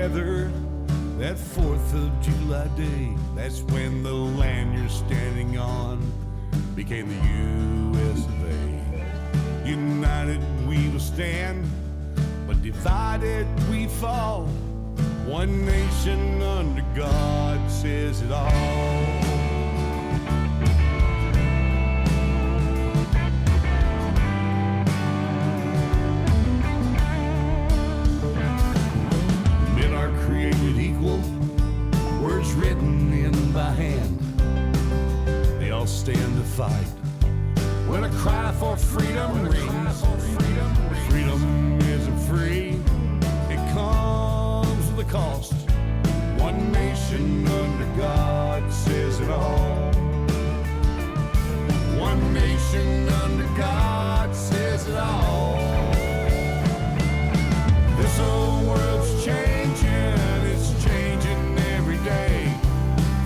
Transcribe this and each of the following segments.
together that 4th of July day. That's when the land you're standing on became the U.S. of A. United we will stand, but divided we fall. One nation under God says it all. Men are created equal, words written in by hand. They all stand to fight when a cry for freedom rings. Freedom isn't free, it comes with a cost. One nation under God says it all. One nation under God says it all. This old world's changing, it's changing every day.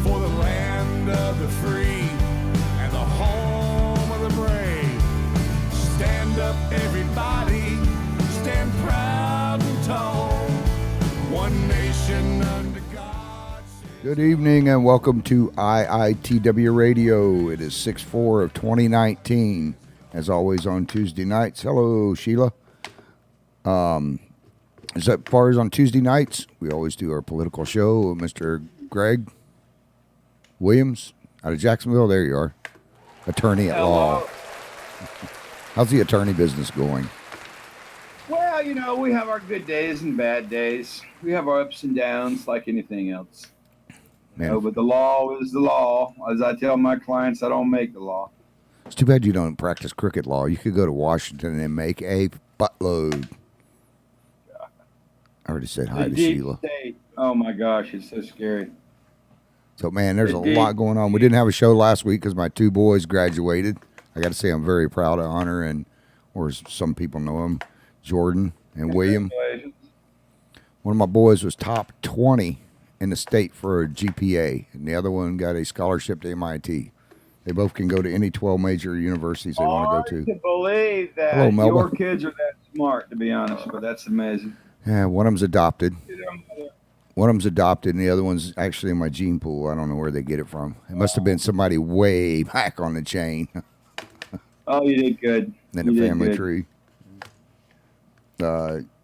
For the land of the free and the home of the brave. Stand up everybody, stand proud and tall. One nation under God. Good evening and welcome to IITW Radio. It is 6/4 of 2019. As always on Tuesday nights. Hello, Sheila. As far as on Tuesday nights, we always do our political show with Mr. Greg Williams out of Jacksonville. There you are. Attorney at law. How's the attorney business going? Well, you know, we have our good days and bad days. We have our ups and downs like anything else. Man, You know, but the law is the law. As I tell my clients, I don't make the law. it's too bad you don't practice cricket law. You could go to Washington and make a buttload. I already said hi The to deep Sheila. state. Oh my gosh, it's so scary. So, man, there's a The deep lot going on. We didn't have a show last week because my two boys graduated. I got to say I'm very proud of Hunter and, or as some people know him, Jordan and William. Congratulations. One of my boys was top 20 in the state for a GPA, and the other one got a scholarship to MIT. They both can go to any 12 major universities they want Hard to go to to. believe that Hello, Melba. your kids are that smart, to be honest, but that's amazing. Yeah, one of them's adopted. You know, One of them's adopted, and the other one's actually in my gene pool. I don't know where they get it from. It must have been somebody way back on the chain Oh, you did good. in You the did family good. tree.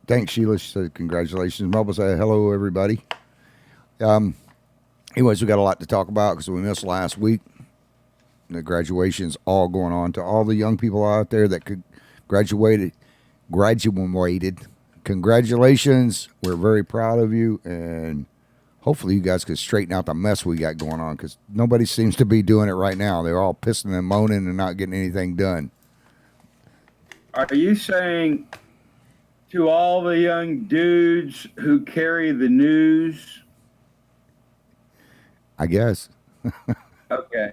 Thanks, Sheila. She said congratulations. Melba said hello, everybody. Anyways, we got a lot to talk about because we missed last week. The graduation's all going on to all the young people out there that could graduated. Congratulations. We're very proud of you, and hopefully you guys could straighten out the mess we got going on because nobody seems to be doing it right now. They're all pissing and moaning and not getting anything done. Are you saying to all the young dudes who carry the news? I guess. Okay.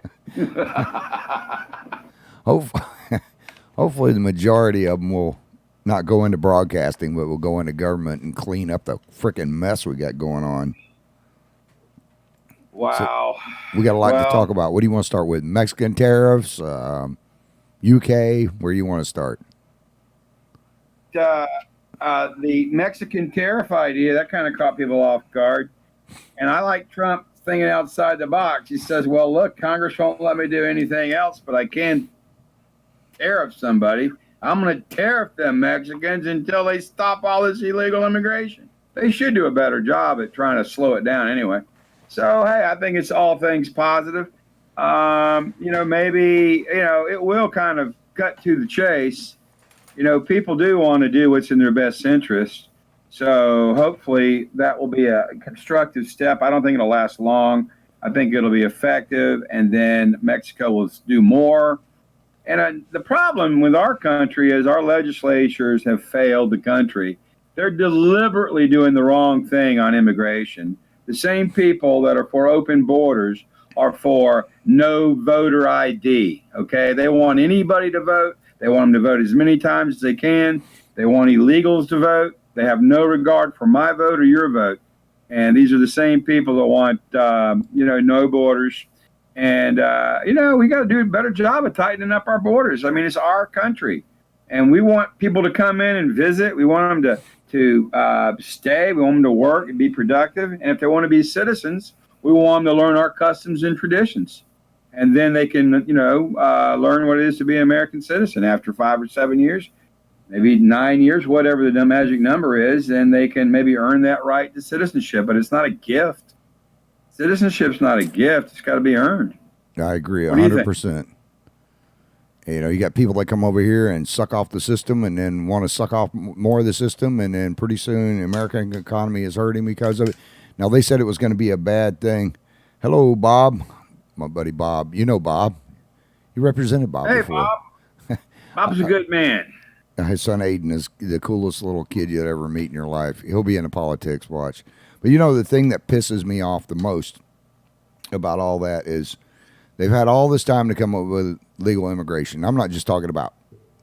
Hopefully the majority of them will not go into broadcasting, but will go into government and clean up the freaking mess we got going on. Wow. We got a lot to Well, talk about. What do you want to start with? Mexican tariffs, UK? Where do you want to start? The Mexican tariff idea, that kind of caught people off guard. And I like Trump thinking outside the box. He says, well, look, Congress won't let me do anything else, but I can tariff somebody. I'm going to tariff them Mexicans until they stop all this illegal immigration. They should do a better job at trying to slow it down anyway. So, hey, I think it's all things positive. Maybe, it will kind of cut to the chase. People do want to do what's in their best interest. So hopefully that will be a constructive step. I don't think it'll last long. I think it'll be effective, and then Mexico will do more. And the problem with our country is our legislatures have failed the country. They're deliberately doing the wrong thing on immigration. The same people that are for open borders are for no voter ID, okay? They want anybody to vote. They want them to vote as many times as they can. They want illegals to vote. They have no regard for my vote or your vote. And these are the same people that want, no borders. And, we got to do a better job of tightening up our borders. I mean, it's our country. And we want people to come in and visit. We want them to stay. We want them to work and be productive. And if they want to be citizens, we want them to learn our customs and traditions. And then they can, learn what it is to be an American citizen after 5 or 7 years, maybe 9 years, whatever the magic number is. And they can maybe earn that right to citizenship. But it's not a gift. Citizenship's not a gift. It's got to be earned. I agree 100%. You got people that come over here and suck off the system and then want to suck off more of the system. And then pretty soon the American economy is hurting because of it. Now, they said it was going to be a bad thing. Hello, Bob. My buddy Bob. You know Bob. You represented Bob before. Bob. Bob's a good man. His son Aiden is the coolest little kid you'd ever meet in your life. He'll be into politics, watch. But the thing that pisses me off the most about all that is they've had all this time to come up with legal immigration. I'm not just talking about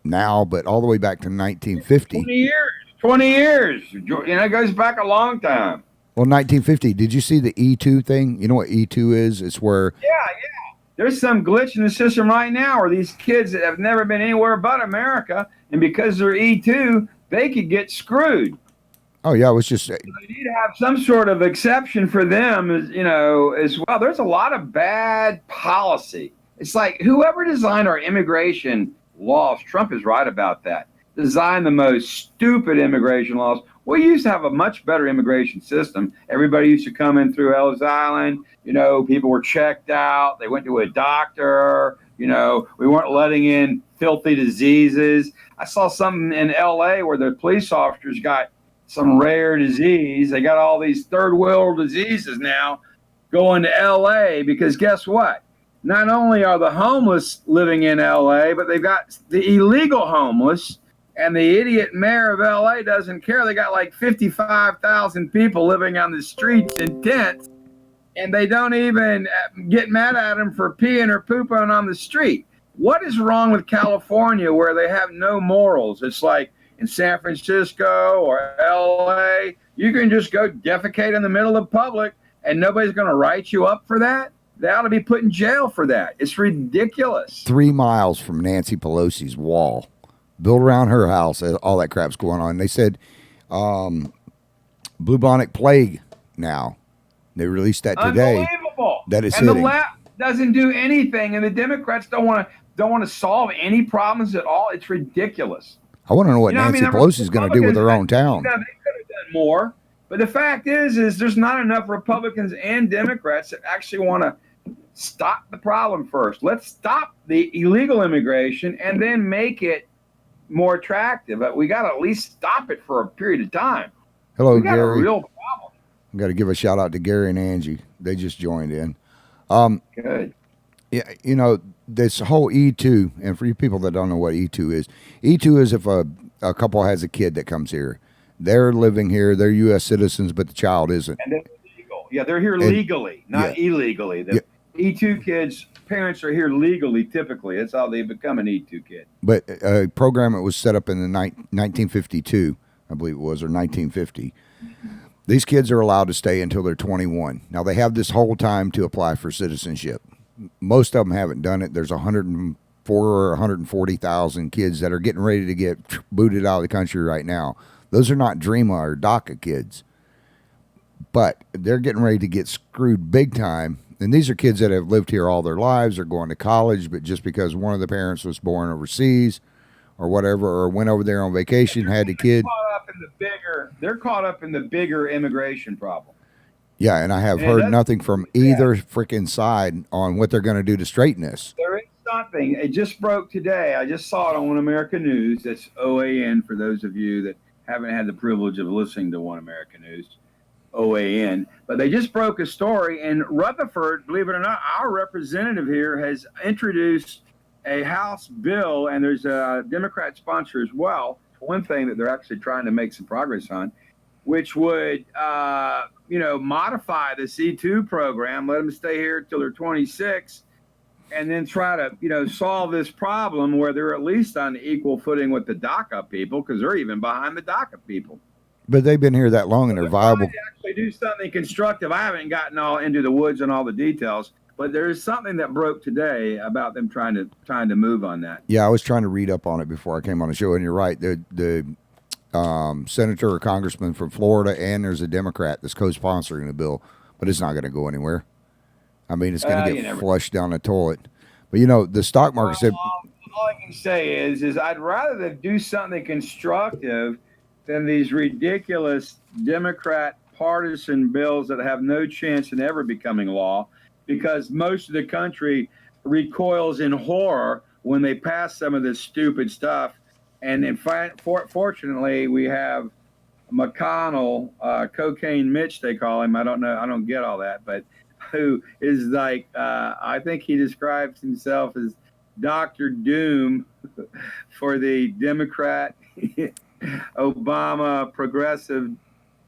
now, but all the way back to 1950. 20 years. It goes back a long time. Well, 1950. Did you see the E2 thing? You know what E2 is? It's where... Yeah. There's some glitch in the system right now where these kids that have never been anywhere but America, and because they're E2, they could get screwed. Oh, yeah, it was just... So you need to have some sort of exception for them, as well. There's a lot of bad policy. It's like whoever designed our immigration laws, Trump is right about that, designed the most stupid immigration laws. We used to have a much better immigration system. Everybody used to come in through Ellis Island. People were checked out. They went to a doctor. We weren't letting in filthy diseases. I saw something in L.A. where the police officers got some rare disease. They got all these third world diseases now going to L.A. because guess what? Not only are the homeless living in L.A., but they've got the illegal homeless. And the idiot mayor of L.A. doesn't care. They got like 55,000 people living on the streets in tents, and they don't even get mad at them for peeing or pooping on the street. What is wrong with California where they have no morals? It's like in San Francisco or L.A., you can just go defecate in the middle of public, and nobody's going to write you up for that? They ought to be put in jail for that. It's ridiculous. 3 miles from Nancy Pelosi's wall. Built around her house, all that crap's going on. They said bubonic plague now. They released that today. Unbelievable. That is and hitting. The left doesn't do anything, and the Democrats don't want to solve any problems at all. It's ridiculous. I want to know what Nancy Pelosi's going to do with her own town. They could have done more. But the fact is there's not enough Republicans and Democrats that actually want to stop the problem first. Let's stop the illegal immigration and then make it more attractive, but we got to at least stop it for a period of time. Hello, we got Gary. A real problem. I got to give a shout out to Gary and Angie. They just joined in. Good. Yeah, this whole E2, and for you people that don't know what E2 is if a couple has a kid that comes here. They're living here, they're U.S. citizens, but the child isn't. And they're legal. Yeah, they're here legally, not illegally. The E2 kids' parents are here legally, typically. That's how they become an E2 kid. But a program that was set up in the 1952, I believe it was, or 1950. These kids are allowed to stay until they're 21. Now, they have this whole time to apply for citizenship. Most of them haven't done it. There's 104 or 140,000 kids that are getting ready to get booted out of the country right now. Those are not DREAMA or DACA kids. But they're getting ready to get screwed big time. And these are kids that have lived here all their lives, are going to college, but just because one of the parents was born overseas or whatever, or went over there on vacation, had a kid. They're caught up in the bigger immigration problem. Yeah, and I have heard nothing from either freaking side on what they're going to do to straighten this. There is something. It just broke today. I just saw it on One America News. That's OAN for those of you that haven't had the privilege of listening to One America News. OAN, but they just broke a story in Rutherford. Believe it or not, our representative here has introduced a House bill, and there's a Democrat sponsor as well. One thing that they're actually trying to make some progress on, which would, modify the C2 program, let them stay here till they're 26, and then try to, solve this problem where they're at least on equal footing with the DACA people, because they're even behind the DACA people. But they've been here that long and they're viable. To actually do something constructive. I haven't gotten all into the woods and all the details, but there is something that broke today about them trying to move on that. Yeah, I was trying to read up on it before I came on the show, and you're right. The senator or congressman from Florida, and there's a Democrat that's co-sponsoring the bill, but it's not going to go anywhere. I mean, it's going to You get never. flushed down the toilet. But you know, the stock market said, All I can say is I'd rather them do something constructive than these ridiculous Democrat partisan bills that have no chance in ever becoming law, because most of the country recoils in horror when they pass some of this stupid stuff. And fortunately, we have McConnell, Cocaine Mitch, they call him. I don't know. I don't get all that, but who is like, I think he describes himself as Dr. Doom for the Democrat, Obama, progressive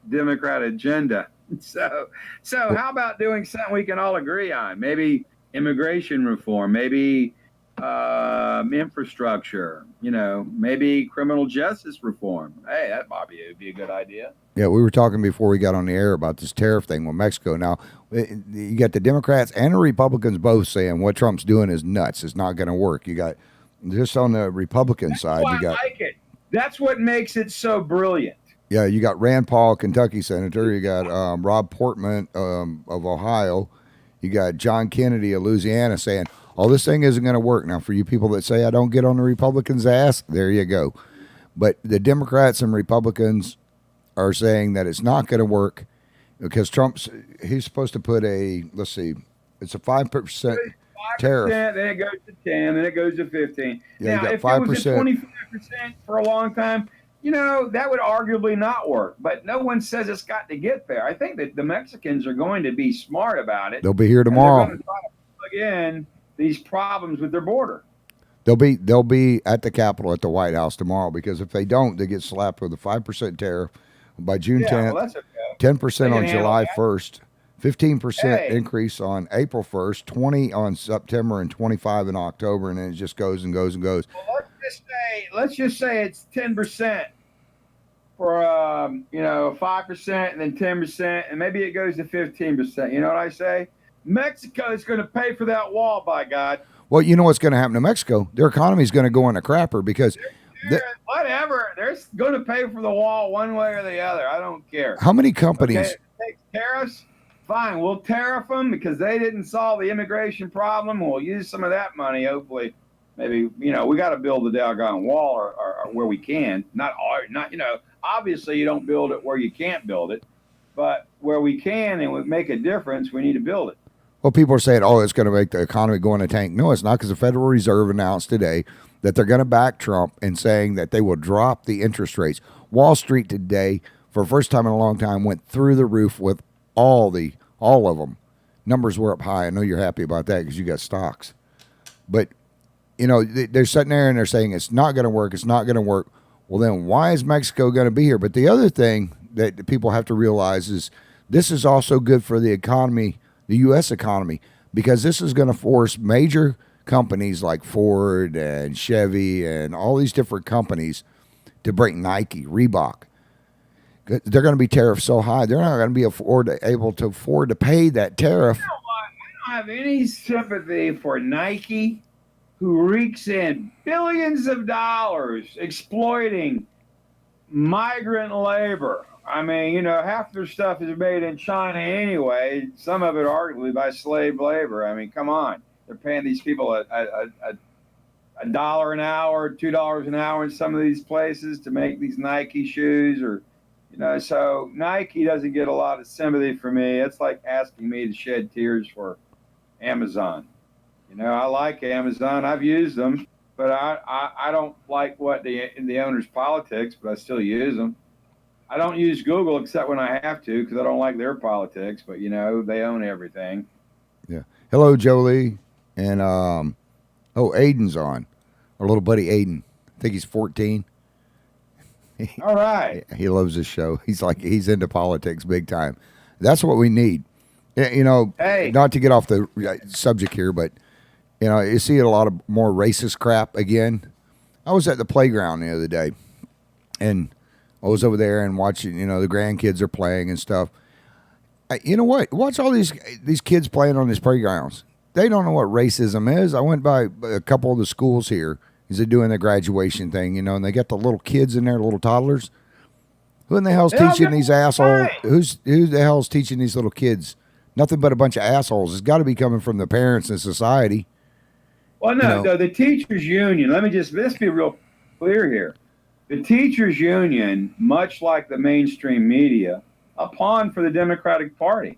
Democrat agenda. So how about doing something we can all agree on? Maybe immigration reform, maybe infrastructure, maybe criminal justice reform. Hey, that Bobby would be a good idea. yeah, we were talking before we got on the air about this tariff thing with Mexico. Now, you got the Democrats and the Republicans both saying what Trump's doing is nuts. It's not going to work. You got just on the Republican side, you got. I like it. That's what makes it so brilliant. Yeah, you got Rand Paul, Kentucky senator. You got Rob Portman of Ohio. You got John Kennedy of Louisiana saying, "Oh, this thing isn't going to work." Now, for you people that say I don't get on the Republicans' ass, there you go. But the Democrats and Republicans are saying that it's not going to work because he's supposed to put it's a 5% tariff. Then it goes to 10, then it goes to 15. Yeah, now, you got if 5%. It was at 25% for a long time, that would arguably not work. But no one says it's got to get there. I think that the Mexicans are going to be smart about it. They'll be here tomorrow. They're going to try to plug in these problems with their border. They'll be at the Capitol at the White House tomorrow, because if they don't, they get slapped with a 5% tariff by June 10th, well, that's okay. 10% on July 1st, 15% Hey. increase on April 1st, 20 on September, and 25 in October, and then it just goes and goes and goes. Well, let's just say it's 10% for 5%, and then 10%, and maybe it goes to 15%. You know what I say? Mexico is going to pay for that wall, by God. Well, you know what's going to happen to Mexico? Their economy is going to go in a crapper because whatever. They're going to pay for the wall one way or the other. I don't care. how many companies? Okay, if it takes tariffs, fine. We'll tariff them because they didn't solve the immigration problem. We'll use some of that money, hopefully. Maybe, we got to build the doggone wall or where we can. Not, obviously you don't build it where you can't build it, but where we can and would make a difference, we need to build it. Well, people are saying, oh, it's going to make the economy go in a tank. No, it's not, because the Federal Reserve announced today that they're going to back Trump and saying that they will drop the interest rates. Wall Street today, for the first time in a long time, went through the roof with all of them. Numbers were up high. I know you're happy about that because you got stocks. But, they're sitting there and they're saying it's not going to work. It's not going to work. Well, then why is Mexico going to be here? But the other thing that people have to realize is this is also good for the economy, the U.S. economy, because this is going to force major companies like Ford and Chevy and all these different companies to break, Nike, Reebok. They're going to be tariffed so high, they're not going to be able to afford to pay that tariff. I don't have any sympathy for Nike, who reeks in billions of dollars exploiting migrant labor. I mean, half their stuff is made in China anyway. Some of it arguably by slave labor. I mean, come on. They're paying these people a $1 an hour, $2 an hour in some of these places to make these Nike shoes, or so Nike doesn't get a lot of sympathy for me. It's like asking me to shed tears for Amazon. I like Amazon. I've used them, but I don't like what the owner's politics, but I still use them. I don't use Google except when I have to, because I don't like their politics, but they own everything. Yeah. Hello, Jolie. And Aiden's on. Our little buddy Aiden. I think he's 14. All right. He loves this show. He's into politics big time. That's what we need. Hey. Not to get off the subject here, but you see a lot of more racist crap again. I was at the playground the other day, and I was over there and watching, the grandkids are playing and stuff. You know what? Watch all these kids playing on these playgrounds. They don't know what racism is. I went by a couple of the schools here as they're doing the graduation thing, and they got the little kids in there, little toddlers. Who in the hell's They don't teaching get these along assholes? fine. Who the hell's teaching these little kids? Nothing but a bunch of assholes. It's got to be coming from the parents and society. Well, You no, know, no, the teachers union. Let's be real clear here. The teachers union, much like the mainstream media, a pawn for the Democratic Party.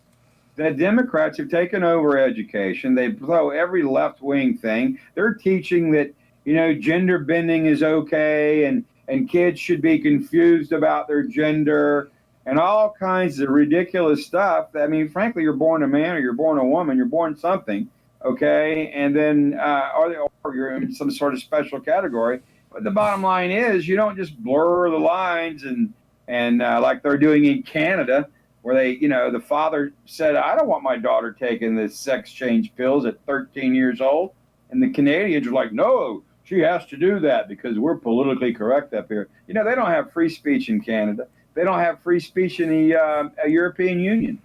The Democrats have taken over education. They throw every left wing thing. They're teaching that, gender bending is okay, and kids should be confused about their gender and all kinds of ridiculous stuff. I mean, frankly, you're born a man or you're born a woman, you're born something, okay? And then, or you're in some sort of special category. But the bottom line is, you don't just blur the lines and like they're doing in Canada, where the father said, I don't want my daughter taking the sex change pills at 13 years old. And the Canadians are like, no, she has to do that because we're politically correct up here. They don't have free speech in Canada. They don't have free speech in the European Union.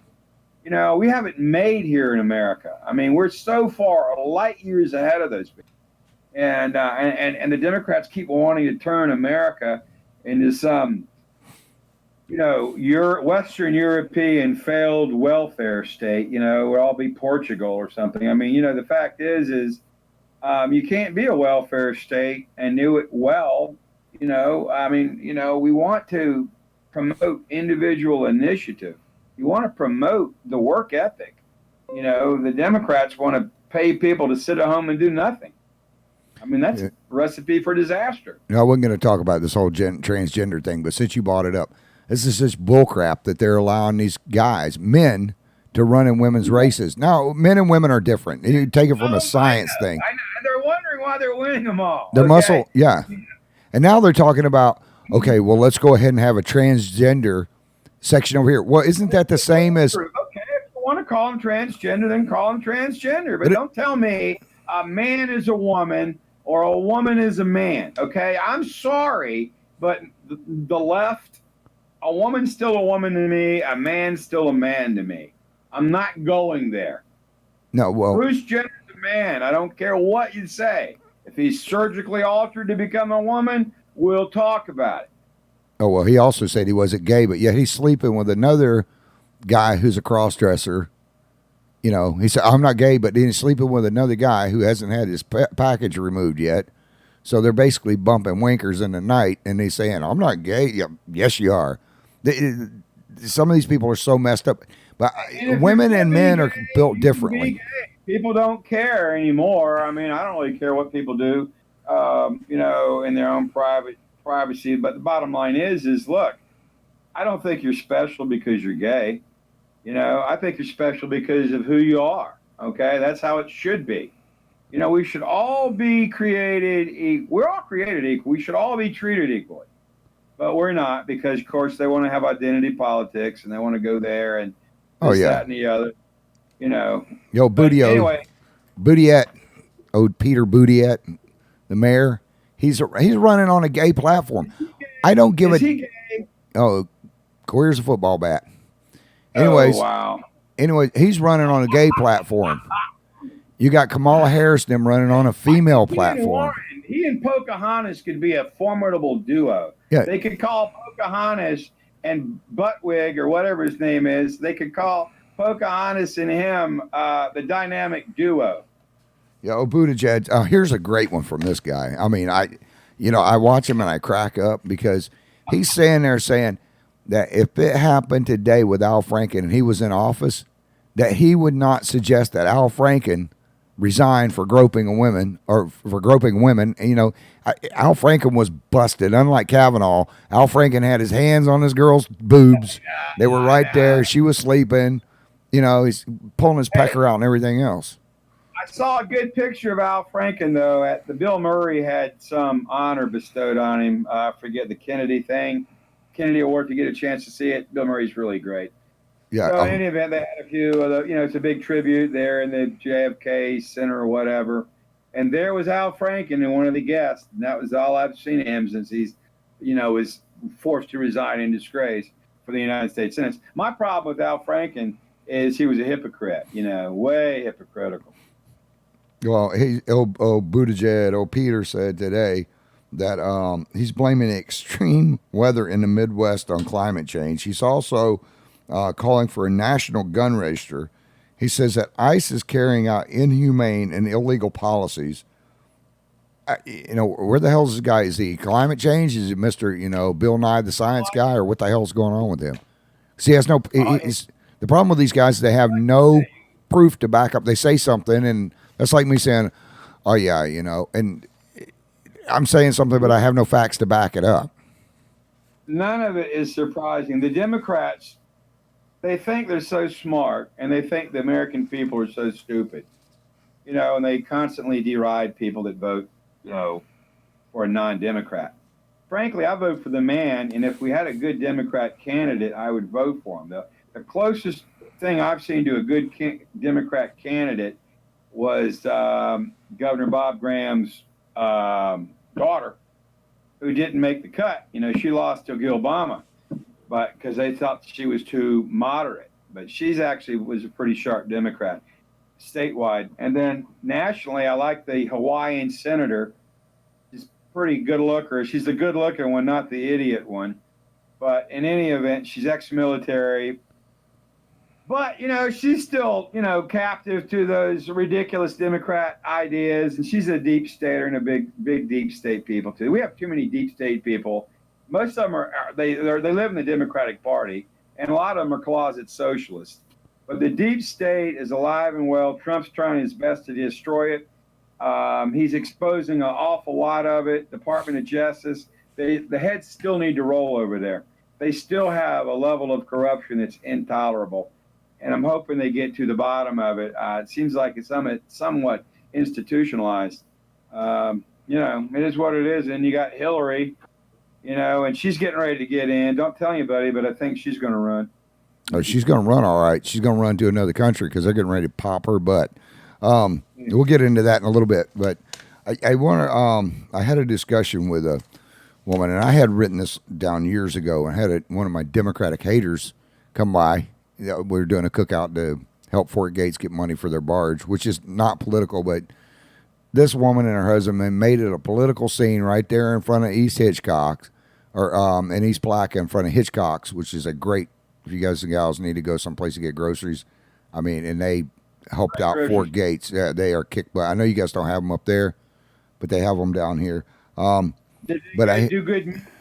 We have it made here in America. I mean, we're so far light years ahead of those people. And the Democrats keep wanting to turn America into some Western European failed welfare state, would all be Portugal or something. I mean, the fact is you can't be a welfare state and do it well. I mean, we want to promote individual initiative. You want to promote the work ethic. The Democrats want to pay people to sit at home and do nothing. I mean, that's a recipe for disaster. I wasn't going to talk about this whole transgender thing, but since you brought it up, this is such bullcrap that they're allowing these guys, men, to run in women's races. Now, men and women are different. You take it from a science thing. I know. They're wondering why they're winning them all. Their okay? muscle, yeah. And now they're talking about, okay, well, let's go ahead and have a transgender section over here. Well, isn't that the same as... Okay, if you want to call them transgender, then call them transgender. But don't tell me a man is a woman or a woman is a man, okay? I'm sorry, but the left, a woman's still a woman to me, a man's still a man to me. I'm not going there. No, well... Bruce Jenner's a man. I don't care what you say. If he's surgically altered to become a woman, we'll talk about it. Oh, well, he also said he wasn't gay, but yet he's sleeping with another guy who's a cross-dresser. He said, I'm not gay, but he's sleeping with another guy who hasn't had his package removed yet. So they're basically bumping winkers in the night, and he's saying, I'm not gay. Yeah, yes, you are. Some of these people are so messed up. But women and men are built differently. People don't care anymore. I mean, I don't really care what people do, in their own privacy. But the bottom line is look, I don't think you're special because you're gay. I think you're special because of who you are. Okay, that's how it should be. We should all be created. We're all created equal. We should all be treated equally. But we're not, because, of course, they want to have identity politics and they want to go there and this, that, and the other. Yo, anyway. Buttigieg, Peter Buttigieg, the mayor, he's running on a gay platform. I don't give Is he gay? Oh, here's a football bat. Anyways, wow. Anyways, he's running on a gay platform. You got Kamala Harris, them running on a female platform. He and Pocahontas could be a formidable duo. Yeah. They could call Pocahontas and Buttwig, or whatever his name is, they could call Pocahontas and him the dynamic duo. Yeah, Buttigieg. Here's a great one from this guy. I mean, I watch him and I crack up because he's saying that if it happened today with Al Franken and he was in office, that he would not suggest that Al Franken resign for groping women. Al Franken was busted. Unlike Kavanaugh, Al Franken had his hands on his girl's boobs. They were right there. She was sleeping. He's pulling his pecker out and everything else. I saw a good picture of Al Franken, though. At the Bill Murray had some honor bestowed on him. I forget the Kennedy Award, to get a chance to see it. Bill Murray's really great. Yeah. So in any event, they had a few of the, it's a big tribute there in the JFK Center or whatever. And there was Al Franken and one of the guests. And that was all I've seen of him since he's, was forced to resign in disgrace for the United States Senate. My problem with Al Franken is he was a hypocrite, way hypocritical. Well, Buttigieg, Peter said today that he's blaming extreme weather in the Midwest on climate change. He's also calling for a national gun register. He says that ICE is carrying out inhumane and illegal policies. Where the hell is this guy? Is he climate change? Is he Mr. Bill Nye the Science Guy, or what the hell's going on with him? Because he has no. The problem with these guys is they have no proof to back up. They say something, and that's like me saying, "Oh yeah," and I'm saying something, but I have no facts to back it up. None of it is surprising. The Democrats, they think they're so smart, and they think the American people are so stupid, and they constantly deride people that vote, for a non-Democrat. Frankly, I vote for the man, and if we had a good Democrat candidate, I would vote for him. The closest thing I've seen to a good Democrat candidate was Governor Bob Graham's daughter, who didn't make the cut. She lost to Obama, but because they thought she was too moderate. But she's actually was a pretty sharp Democrat statewide. And then nationally, I like the Hawaiian senator. She's pretty good looker. She's the good looking one, not the idiot one. But in any event, she's ex-military. But, she's still, captive to those ridiculous Democrat ideas. And she's a deep stater and a big deep state people, too. We have too many deep state people. Most of them they live in the Democratic Party, and a lot of them are closet socialists. But the deep state is alive and well. Trump's trying his best to destroy it. He's exposing an awful lot of it. Department of Justice, the heads still need to roll over there. They still have a level of corruption that's intolerable. And I'm hoping they get to the bottom of it. It seems like it's somewhat institutionalized. It is what it is. And you got Hillary, and she's getting ready to get in. Don't tell anybody, but I think she's going to run. Oh, she's going to run all right. She's going to run to another country because they're getting ready to pop her butt. We'll get into that in a little bit. But I want to. I had a discussion with a woman, and I had written this down years ago, and had one of my Democratic haters come by. We were doing a cookout to help Fort Gates get money for their barge, which is not political, but this woman and her husband made it a political scene right there in front of East Hitchcock's, or in East Placa in front of Hitchcock's, which is a great. If you guys and gals need to go someplace to get groceries, and they helped out Fort Gates. Yeah, they are kicked butt. I know you guys don't have them up there, but they have them down here. Do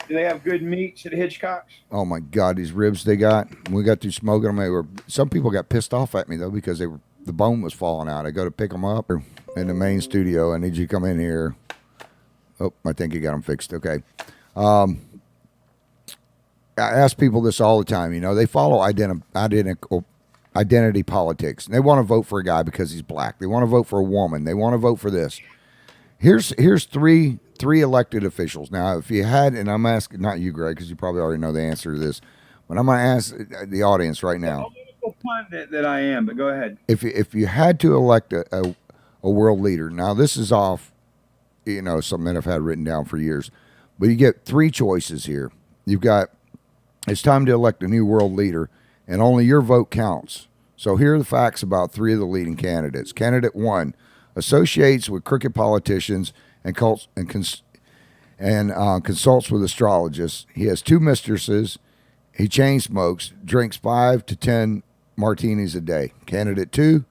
they have good meats at Hitchcock's? Oh my God, these ribs they got! We got through smoking them. Some people got pissed off at me though because the bone was falling out. I go to pick them up in the main studio. I need you to come in here. Oh, I think you got them fixed. Okay. I ask people this all the time. They follow identity politics. And they want to vote for a guy because he's black. They want to vote for a woman. They want to vote for this. Here's three elected officials. Now, if you had, and I'm asking, not you, Greg, because you probably already know the answer to this, but I'm going to ask the audience right now. A political pundit that I am, but go ahead. If you had to elect a world leader, now this is off, something that I've had written down for years, but you get three choices here. You've got, it's time to elect a new world leader, and only your vote counts. So here are the facts about three of the leading candidates. Candidate 1 associates with crooked politicians and consults with astrologists. He has 2 mistresses. He chain smokes, drinks 5 to 10 martinis a day. Candidate 2,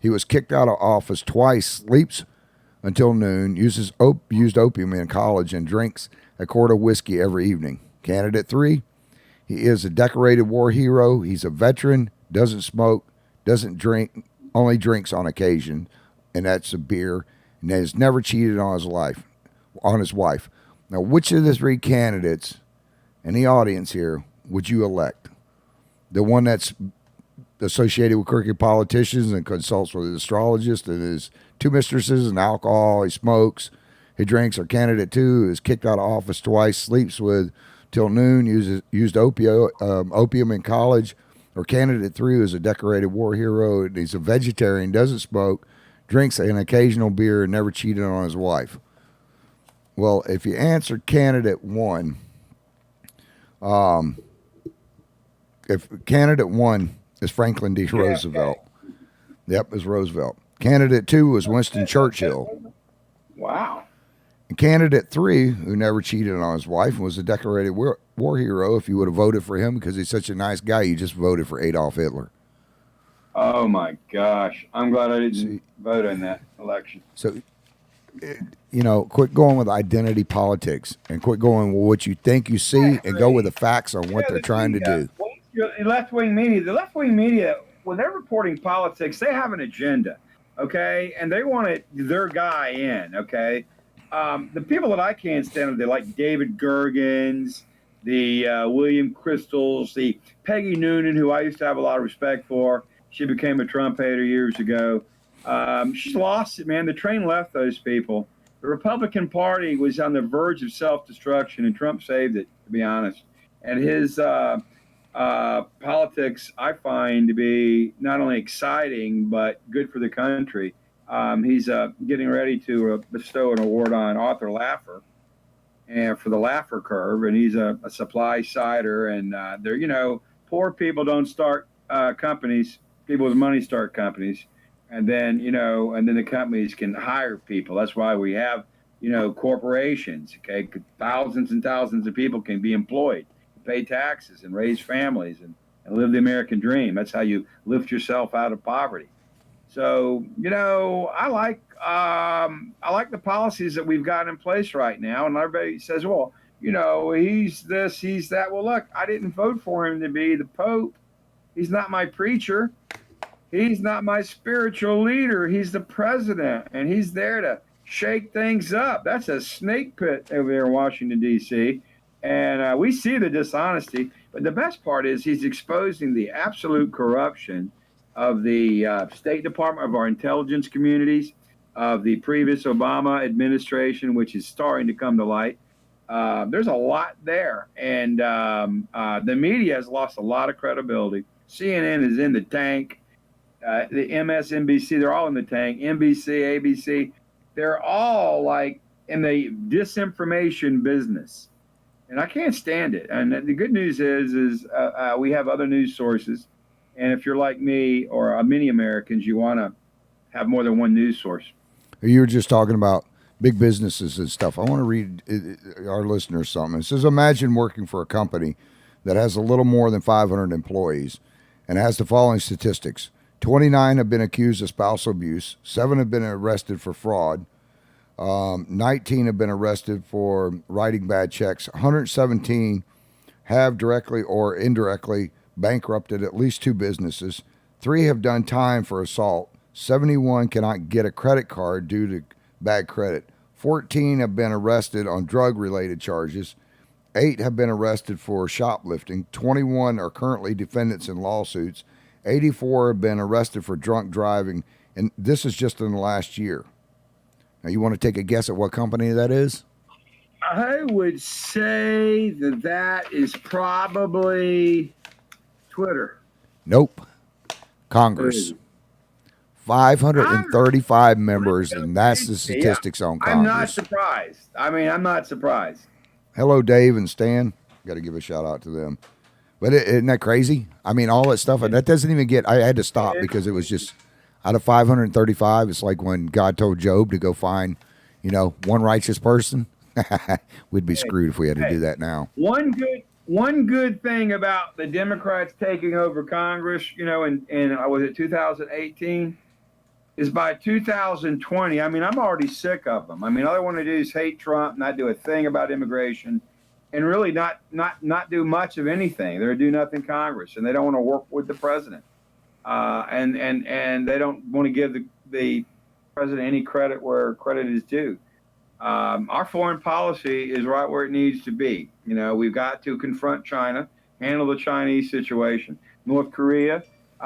he was kicked out of office twice, sleeps until noon, used opium in college, and drinks a quart of whiskey every evening. Candidate 3, he is a decorated war hero. He's a veteran, doesn't smoke, doesn't drink, only drinks on occasion, and that's a beer, and has never cheated on his wife. Now, which of the 3 candidates in the audience here would you elect? The one that's associated with crooked politicians and consults with an astrologist, and has 2 mistresses and alcohol, he smokes, he drinks, or candidate 2 is kicked out of office twice, sleeps with till noon, used opium in college, or candidate 3 is a decorated war hero, and he's a vegetarian, doesn't smoke, drinks an occasional beer, and never cheated on his wife. Well, if you answer candidate 1, if candidate 1 is Franklin D. Roosevelt. Yep, is Roosevelt. Candidate 2 was Winston Churchill. Wow. And candidate 3, who never cheated on his wife and was a decorated war hero, if you would have voted for him because he's such a nice guy, you just voted for Adolf Hitler. Oh my gosh! I'm glad I didn't vote in that election. So, quit going with identity politics and quit going with what you think you see and go with the facts on what they're trying to do. Left-wing media, the left-wing media, when they're reporting politics, they have an agenda, okay, and they want their guy in, okay. The people that I can't stand are like David Gergens, the William Crystals, the Peggy Noonan, who I used to have a lot of respect for. She became a Trump hater years ago. She's lost it, man. The train left those people. The Republican Party was on the verge of self-destruction, and Trump saved it, to be honest. And his politics, I find to be not only exciting, but good for the country. He's getting ready to bestow an award on Arthur Laffer and for the Laffer curve, and he's a supply sider. And they're, poor people don't start companies. People with money start companies, and then the companies can hire people. That's why we have corporations. Okay, thousands and thousands of people can be employed, pay taxes, and raise families, and live the American dream. That's how you lift yourself out of poverty. So I like the policies that we've got in place right now, and everybody says, well, he's this, he's that. Well, look, I didn't vote for him to be the Pope. He's not my preacher. He's not my spiritual leader. He's the president, and he's there to shake things up. That's a snake pit over there in Washington, D.C., and we see the dishonesty. But the best part is he's exposing the absolute corruption of the State Department, of our intelligence communities, of the previous Obama administration, which is starting to come to light. There's a lot there, and the media has lost a lot of credibility. CNN is in the tank. The MSNBC, they're all in the tank. NBC, ABC, they're all like in the disinformation business, and I can't stand it. And the good news is we have other news sources, and if you're like me or many Americans, you want to have more than one news source. You were just talking about big businesses and stuff. I want to read our listeners something. It says, imagine working for a company that has a little more than 500 employees and has the following statistics. 29 have been accused of spousal abuse. 7 have been arrested for fraud. 19 have been arrested for writing bad checks. 117 have directly or indirectly bankrupted at least 2 businesses. 3 have done time for assault. 71 cannot get a credit card due to bad credit. 14 have been arrested on drug-related charges. 8 have been arrested for shoplifting. 21 are currently defendants in lawsuits. 84 have been arrested for drunk driving, and this is just in the last year. Now, you want to take a guess at what company that is? I would say that is probably Twitter. Nope. Congress. 535 members, and that's the statistics on Congress. I'm not surprised. I'm not surprised. Hello, Dave and Stan. Got to give a shout out to them. But isn't that crazy? All that stuff, and that doesn't even get, I had to stop because it was just, out of 535, it's like when God told Job to go find, one righteous person. We'd be screwed if we had to do that now. One good thing about the Democrats taking over Congress, in was it 2018, is by 2020. I'm already sick of them. All they want to do is hate Trump, not do a thing about immigration, and really not do much of anything. They're do nothing Congress, and they don't want to work with the president, and they don't want to give the president any credit where credit is due. Our foreign policy is right where it needs to be. We've got to confront China, handle the Chinese situation. North Korea,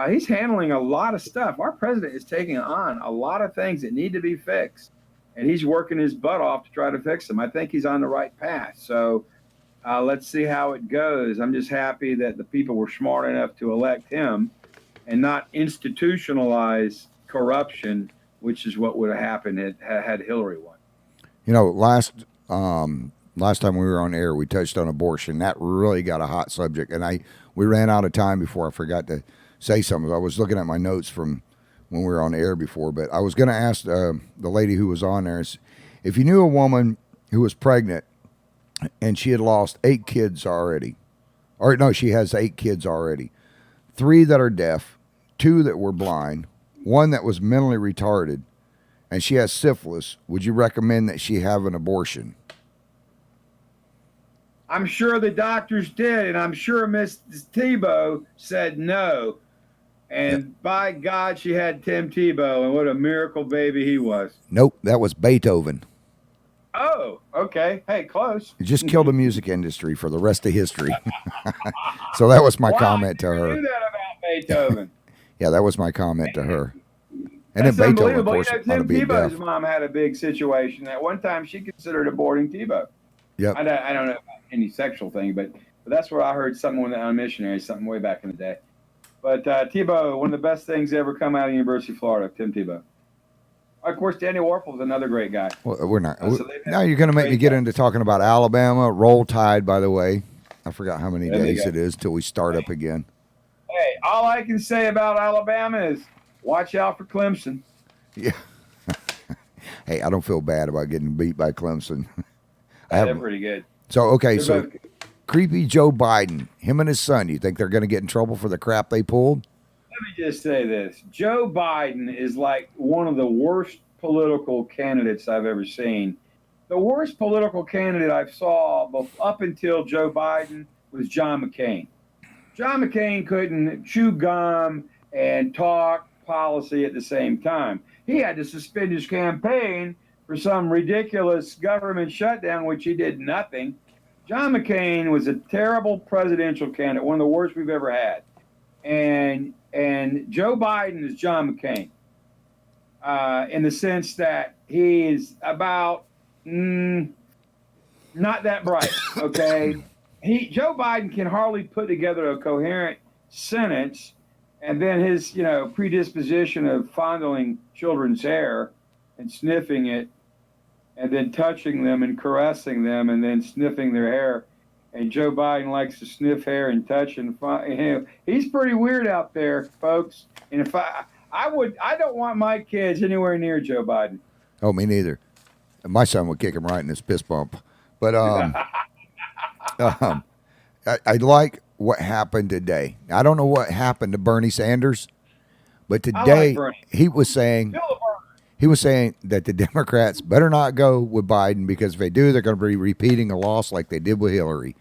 he's handling a lot of stuff. Our president is taking on a lot of things that need to be fixed, and he's working his butt off to try to fix them. I think he's on the right path. So let's see how it goes. I'm just happy that the people were smart enough to elect him and not institutionalize corruption, which is what would have happened had Hillary won. Last time we were on air, we touched on abortion. That really got a hot subject, and we ran out of time before I forgot to say something. I was looking at my notes from when we were on air before, but I was going to ask the lady who was on there, if you knew a woman who was pregnant, and she had lost 8 kids already. Or no, she has 8 kids already. 3 that are deaf, 2 that were blind, 1 that was mentally retarded, and she has syphilis. Would you recommend that she have an abortion? I'm sure the doctors did, and I'm sure Miss Tebow said no. And by God, she had Tim Tebow, and what a miracle baby he was. Nope, that was Beethoven. Oh, okay. Hey, close. It just killed the music industry for the rest of history. So that was my comment to I her. knew that about Beethoven. Yeah, that was my comment to her. And That's then Beethoven, of unbelievable. course, You ought know, to Tim be Tebow's deaf. mom had a big situation. At one time, she considered aborting Tebow. Yep. I don't know about any sexual thing, but that's what I heard someone on missionary, something way back in the day. But Tebow, one of the best things ever come out of University of Florida, Tim Tebow. Of course, Danny Warfel's another great guy. Well, we're not. So Now you're going to make me great get guys. into talking about Alabama. Roll Tide, by the way. I forgot how many There they days go. it is till we start up again. Hey, all I can say about Alabama is watch out for Clemson. Yeah. Hey, I don't feel bad about getting beat by Clemson. They're pretty good. So, okay, They're so both good. creepy Joe Biden, him and his son, you think they're going to get in trouble for the crap they pulled? Let me just say this. Joe Biden is like one of the worst political candidates I've ever seen. The worst political candidate I saw up until Joe Biden was John McCain. John McCain couldn't chew gum and talk policy at the same time. He had to suspend his campaign for some ridiculous government shutdown, which he did nothing. John McCain was a terrible presidential candidate, one of the worst we've ever had. And Joe Biden is John McCain in the sense that he is about not that bright. Okay, Joe Biden can hardly put together a coherent sentence, and then his predisposition of fondling children's hair and sniffing it, and then touching them and caressing them, and then sniffing their hair. And Joe Biden likes to sniff hair and touch and he's pretty weird out there, folks. And if I don't want my kids anywhere near Joe Biden. Oh, me neither. My son would kick him right in his piss bump. But I like what happened today. I don't know what happened to Bernie Sanders, but today Bernie. he was saying that the Democrats better not go with Biden because if they do, they're going to be repeating a loss like they did with Hillary.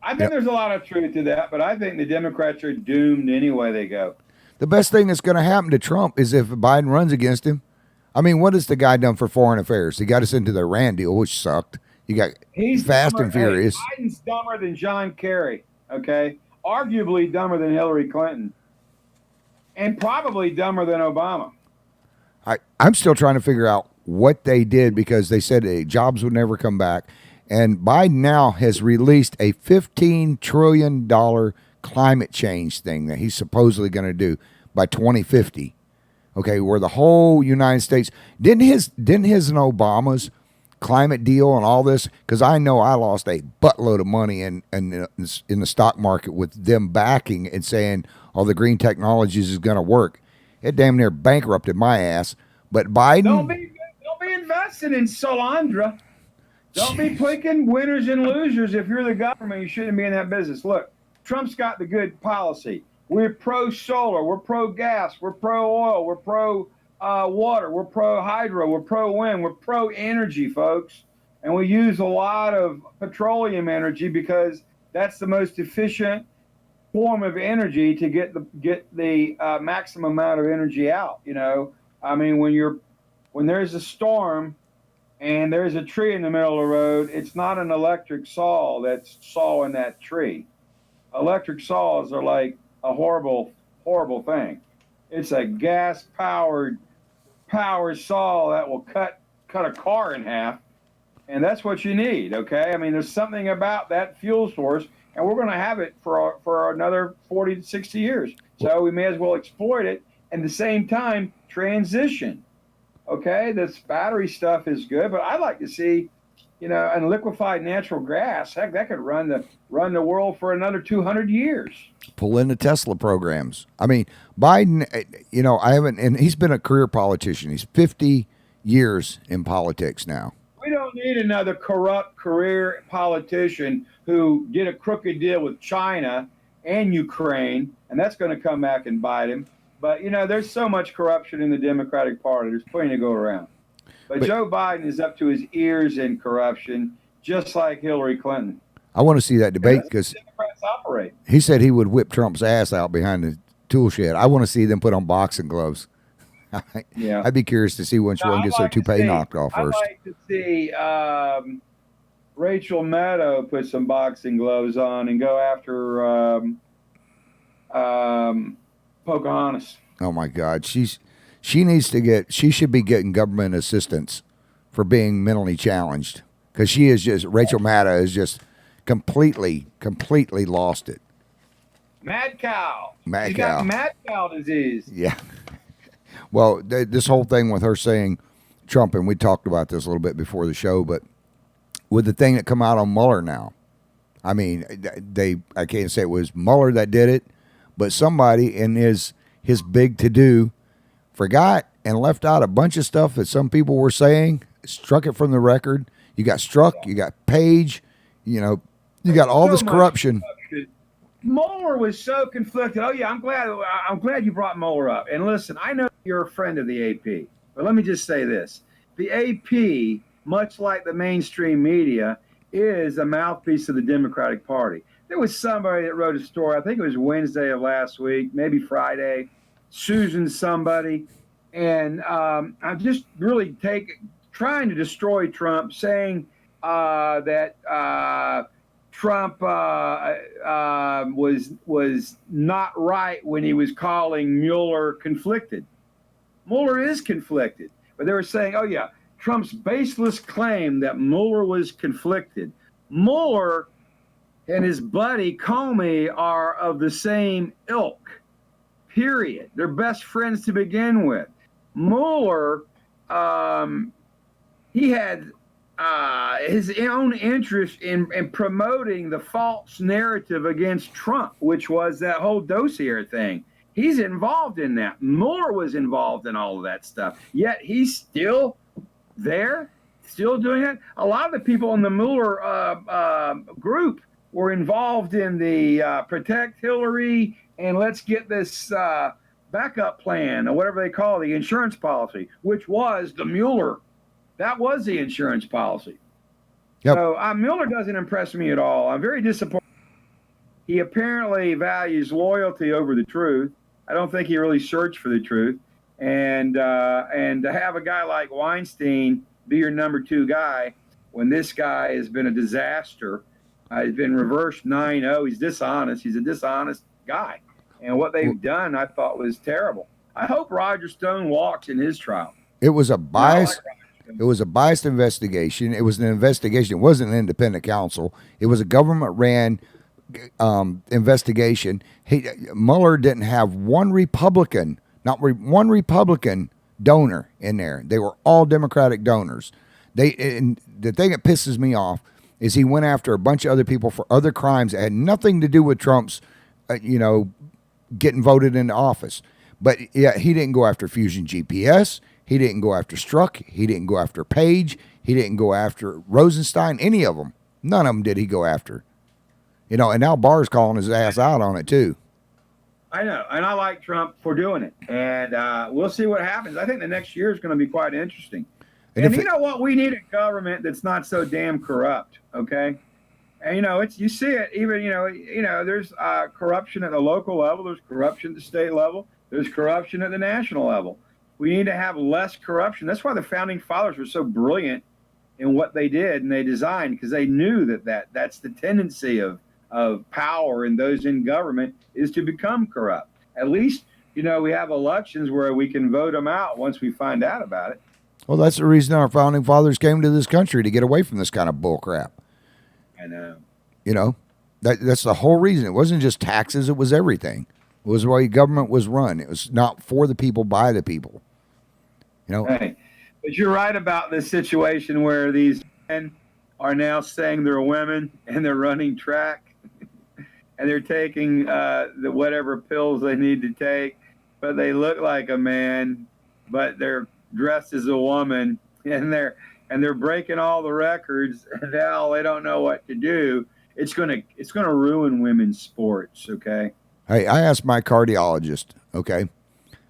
I think there's a lot of truth to that, but I think the Democrats are doomed any way they go. The best thing that's going to happen to Trump is if Biden runs against him. I mean, what has the guy done for foreign affairs? He got us into the Iran deal, which sucked. He's Fast dumber. and Furious. Hey, Biden's dumber than John Kerry, okay? Arguably dumber than Hillary Clinton. And probably dumber than Obama. I'm still trying to figure out what they did because they said jobs would never come back. And Biden now has released a $15 trillion climate change thing that he's supposedly going to do by 2050. Okay, where the whole United States didn't his and Obama's climate deal and all this, because I know I lost a buttload of money in the stock market with them backing and saying all the green technologies is going to work. It damn near bankrupted my ass. But Biden, don't be invested in Solandra. Don't be picking winners and losers. If you're the government, you shouldn't be in that business. Look, Trump's got the good policy. We're pro-solar. We're pro-gas. We're pro-oil. We're pro-water. We're pro-hydro. We're pro-wind. We're pro-energy, folks. And we use a lot of petroleum energy because that's the most efficient form of energy to get the maximum amount of energy out. I mean, when there's a storm and there's a tree in the middle of the road, it's not an electric saw that's sawing that tree. Electric saws are like a horrible, horrible thing. It's a gas-powered power saw that will cut a car in half, and that's what you need, okay? I mean, there's something about that fuel source, and we're going to have it for another 40 to 60 years. So we may as well exploit it, and at the same time, transition. Okay, this battery stuff is good, but I'd like to see, and liquefied natural gas. Heck, that could run the world for another 200 years. Pull in the Tesla programs. I mean, Biden, and he's been a career politician. He's 50 years in politics now. We don't don't need another corrupt career politician who did a crooked deal with China and Ukraine, and that's going to come back and bite him. But, there's so much corruption in the Democratic Party. There's plenty to go around. But Joe Biden is up to his ears in corruption, just like Hillary Clinton. I want to see that debate because Democrats operate. He said he would whip Trump's ass out behind the tool shed. I want to see them put on boxing gloves. Yeah. I'd be curious to see which one gets their toupee knocked off first. I'd like to see Rachel Maddow put some boxing gloves on and go after Pocahontas. Oh my God, she should be getting government assistance for being mentally challenged because Rachel Maddow is just completely lost it. Mad cow. Mad She cow. got mad cow disease. Yeah. Well, this whole thing with her saying Trump, and we talked about this a little bit before the show, but with the thing that come out on Mueller now, I mean, I can't say it was Mueller that did it, but somebody in his big to-do forgot and left out a bunch of stuff that some people were saying, struck it from the record. You got Strzok, you got Page, you got all this corruption. Mueller was so conflicted. Oh yeah, I'm glad you brought Mueller up. And listen, I know you're a friend of the AP, but let me just say this: the AP, much like the mainstream media, is a mouthpiece of the Democratic Party. There was somebody that wrote a story. I think it was Wednesday of last week, maybe Friday. Susan somebody, and I'm just really trying to destroy Trump, saying that Trump was not right when he was calling Mueller conflicted. Mueller is conflicted, but they were saying, oh yeah, Trump's baseless claim that Mueller was conflicted. Mueller and his buddy Comey are of the same ilk, period. They're best friends to begin with. Mueller, he had his own interest in promoting the false narrative against Trump, which was that whole dossier thing. He's involved in that. Mueller was involved in all of that stuff. Yet he's still there, still doing it. A lot of the people in the Mueller group were involved in the Protect Hillary and let's get this backup plan or whatever they call it, the insurance policy, which was the Mueller. That was the insurance policy. Yep. So Mueller doesn't impress me at all. I'm very disappointed. He apparently values loyalty over the truth. I don't think he really searched for the truth. And to have a guy like Weinstein be your number two guy when this guy has been a disaster, he's been reversed 9-0. He's dishonest. He's a dishonest guy. And what they've done, I thought, was terrible. I hope Roger Stone walks in his trial. It was a biased. It was a biased investigation. It was an investigation. It wasn't an independent counsel. It was a government-ran investigation. Mueller didn't have one Republican, one Republican donor in there. They were all Democratic donors. And the thing that pisses me off is he went after a bunch of other people for other crimes that had nothing to do with Trump's, getting voted into office. But yeah, he didn't go after Fusion GPS. He didn't go after Strzok. He didn't go after Page. He didn't go after Rosenstein. Any of them. None of them did he go after. And now Barr's calling his ass out on it too. I know, and I like Trump for doing it. And we'll see what happens. I think the next year is going to be quite interesting. And you know what? We need a government that's not so damn corrupt. Okay. And you see it even. There's corruption at the local level. There's corruption at the state level. There's corruption at the national level. We need to have less corruption. That's why the founding fathers were so brilliant in what they did and they designed, because they knew that's the tendency of power and those in government is to become corrupt. At least, we have elections where we can vote them out once we find out about it. Well, that's the reason our founding fathers came to this country, to get away from this kind of bull crap. I know. That's the whole reason. It wasn't just taxes. It was everything. It was the way government was run. It was not for the people, by the people. Hey, but you're right about this situation where these men are now saying they're women and they're running track and they're taking the whatever pills they need to take, but they look like a man, but they're dressed as a woman, and and they're breaking all the records, and now they don't know what to do. It's gonna ruin women's sports. Okay. Hey, I asked my cardiologist, okay?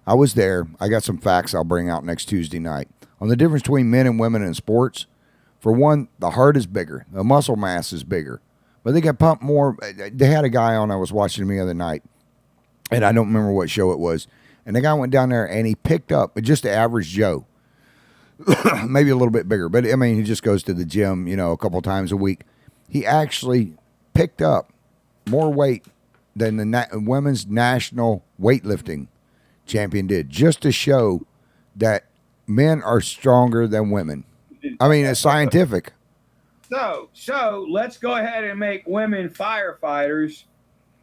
I was there. I got some facts I'll bring out next Tuesday night on the difference between men and women in sports. For one, the heart is bigger. The muscle mass is bigger. But they can pump more. They had a guy on, I was watching him the other night, and I don't remember what show it was. And the guy went down there, and he picked up just the average Joe, maybe a little bit bigger. But, I mean, he just goes to the gym, a couple times a week. He actually picked up more weight than the women's national weightlifting champion did, just to show that men are stronger than women. I mean, it's scientific. So let's go ahead and make women firefighters,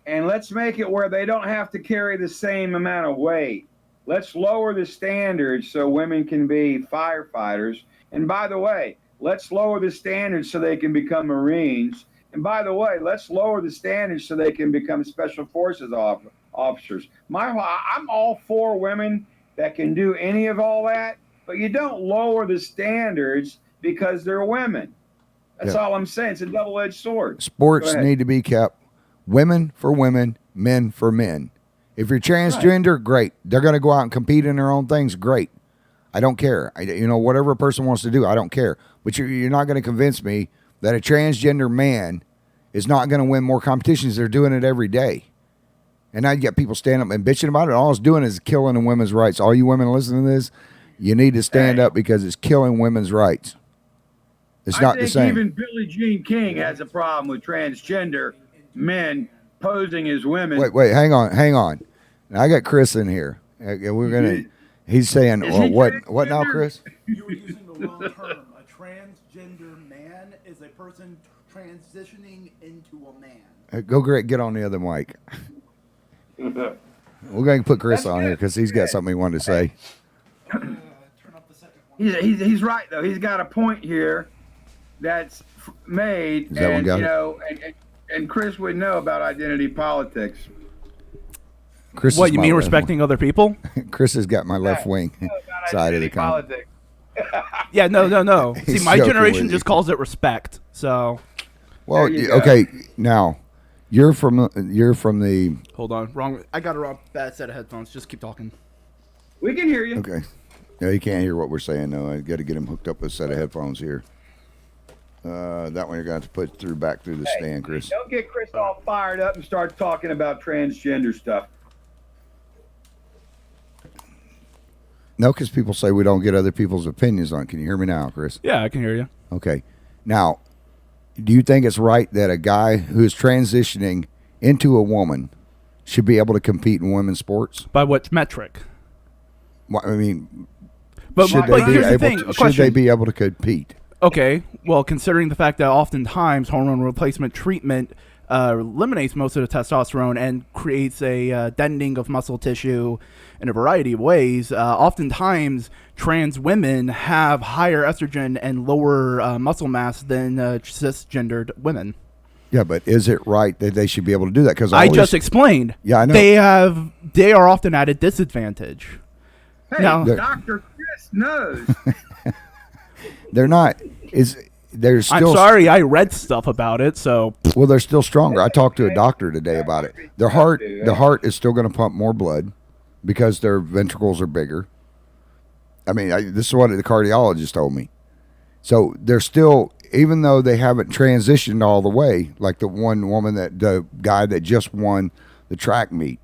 and let's make it where they don't have to carry the same amount of weight. Let's lower the standards so women can be firefighters. And by the way, let's lower the standards so they can become Marines. And by the way, let's lower the standards so they can become Special Forces officers. I'm all for women that can do any of all that, but you don't lower the standards because they're women. That's all I'm saying. It's a double-edged sword. Sports need to be kept women for women, men for men. If you're transgender, great. They're going to go out and compete in their own things, great. I don't care. Whatever a person wants to do, I don't care. But you're not going to convince me that a transgender man is not going to win more competitions. They're doing it every day. And now you get people standing up and bitching about it. All it's doing is killing the women's rights. All you women listening to this, you need to stand up because it's killing women's rights. It's not the same. Even Billie Jean King has a problem with transgender men posing as women. Wait, hang on. Now, I got Chris in here. He's saying, what now, Chris? You were using the wrong term. A transgender man is a person transitioning into a man. Go, Greg, get on the other mic. We're going to put Chris on here because he's got something he wanted to say. Turn up the second one. He's right, though. He's got a point here that's made, and Chris would know about identity politics. Chris what, you mean respecting other people? Chris has got my left wing side of the politics. Yeah, no. See, my joking generation with just you. calls it respect. So, well, okay, now you're from the. hold on, wrong. I got a wrong bad set of headphones. Just keep talking. We can hear you. Okay, no, you can't hear what we're saying though. I got to get him hooked up with a set of headphones here. That one you're going to have to put back through the stand, Chris. Don't get Chris all fired up and start talking about transgender stuff. No, because people say we don't get other people's opinions on it. Can you hear me now, Chris? Yeah, I can hear you. Okay. Now, do you think it's right that a guy who is transitioning into a woman should be able to compete in women's sports? By what metric? Well, I mean, But should they be able to compete? Okay, well, considering the fact that oftentimes hormone replacement treatment eliminates most of the testosterone and creates a denting of muscle tissue in a variety of ways, oftentimes trans women have higher estrogen and lower muscle mass than cisgendered women. Yeah, but is it right that they should be able to do that? Because I just explained. Yeah, I know. They are often at a disadvantage. Hey, Now, Dr. Chris knows. They're not. They're still. I'm sorry, I read stuff about it, so. Well, they're still stronger. I talked to a doctor today about it. The heart is still going to pump more blood because their ventricles are bigger. I mean, this is what the cardiologist told me. So they're still, even though they haven't transitioned all the way, like the guy that just won the track meet.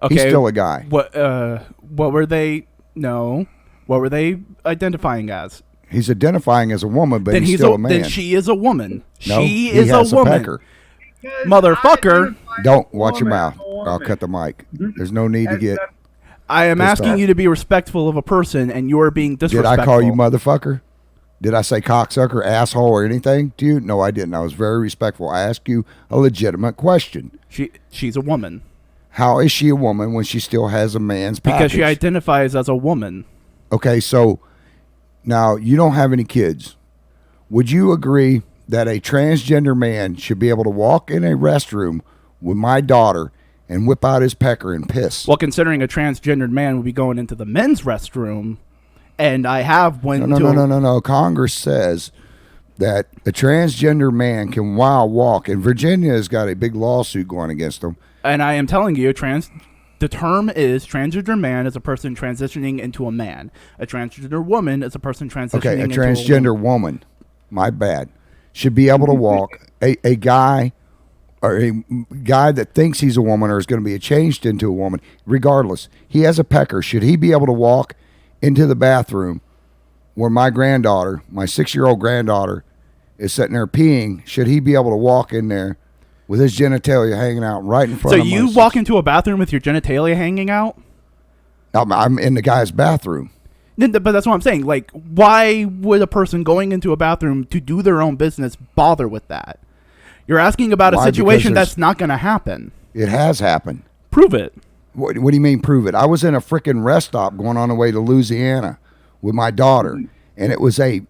Okay, he's still a guy. What were they? No, what were they identifying as? He's identifying as a woman, but he's still a man. Then she is a woman. No, she he is has a woman. pecker. Motherfucker. Don't watch your mouth. I'll cut the mic. There's no need to get. I am asking you to be respectful of a person, and you are being disrespectful. Did I call you motherfucker? Did I say cocksucker, asshole, or anything to you? No, I didn't. I was very respectful. I asked you a legitimate question. She's a woman. How is she a woman when she still has a man's package? Because she identifies as a woman. Okay, so now you don't have any kids. Would you agree that a transgender man should be able to walk in a restroom with my daughter and whip out his pecker and piss? Well, considering a transgendered man would be going into the men's restroom And I have went No. Congress says that a transgender man can walk, and Virginia has got a big lawsuit going against them. And I am telling you, the term is transgender man is a person transitioning into a man. A transgender woman is a person transitioning into a transgender woman, my bad, should be able to walk. A guy or a guy that thinks he's a woman or is going to be changed into a woman, regardless, he has a pecker. Should he be able to walk into the bathroom where my 6-year-old granddaughter, is sitting there peeing? Should he be able to walk in there with his genitalia hanging out right in front of him? So you walk into a bathroom with your genitalia hanging out? I'm in the guy's bathroom. But that's what I'm saying. Like, why would a person going into a bathroom to do their own business bother with that? You're asking about a situation that's not going to happen. It has happened. Prove it. What do you mean prove it? I was in a freaking rest stop going on the way to Louisiana with my daughter, and it was a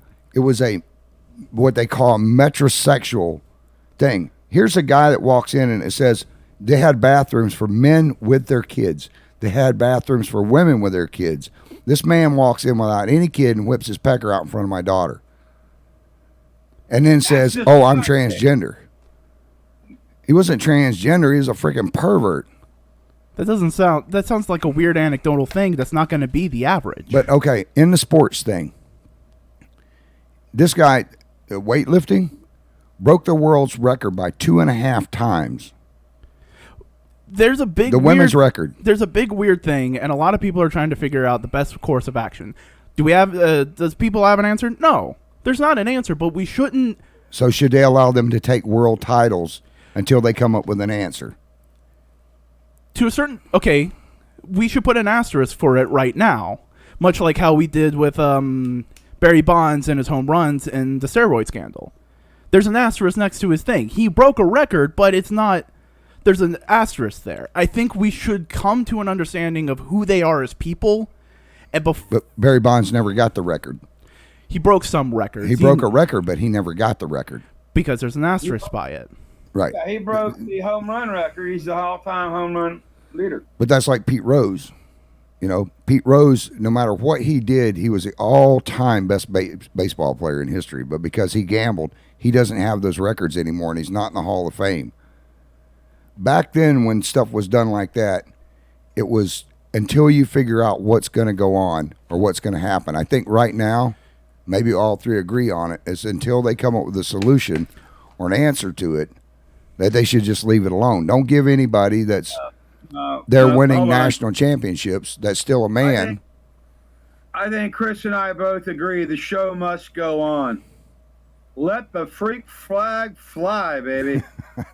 what they call a metrosexual thing. Here's a guy that walks in and it says they had bathrooms for men with their kids. They had bathrooms for women with their kids. This man walks in without any kid and whips his pecker out in front of my daughter. And then says, "Oh, I'm transgender." He wasn't transgender. He was a freaking pervert. That sounds like a weird anecdotal thing that's not going to be the average. But okay, in the sports thing, this guy, weightlifting, broke the world's record by 2.5 times. There's a big women's record. There's a big weird thing, and a lot of people are trying to figure out the best course of action. Does people have an answer? No, there's not an answer, but we shouldn't. So should they allow them to take world titles until they come up with an answer? To a certain, okay, we should put an asterisk for it right now, much like how we did with Barry Bonds and his home runs and the steroid scandal. There's an asterisk next to his thing. He broke a record, but it's not. There's an asterisk there. I think we should come to an understanding of who they are as people. But Barry Bonds never got the record. He broke some records. He broke a record, but he never got the record. Because there's an asterisk by it. Right. Yeah, he broke the home run record. He's the all-time home run leader. But that's like Pete Rose. You know, Pete Rose, no matter what he did, he was the all-time best baseball player in history. But because he gambled, he doesn't have those records anymore, and he's not in the Hall of Fame. Back then, when stuff was done like that, it was until you figure out what's going to go on or what's going to happen. I think right now, maybe all three agree on it, is until they come up with a solution or an answer to it, that they should just leave it alone. Don't give anybody that's winning national championships that's still a man. I think Chris and I both agree the show must go on. Let the freak flag fly, baby.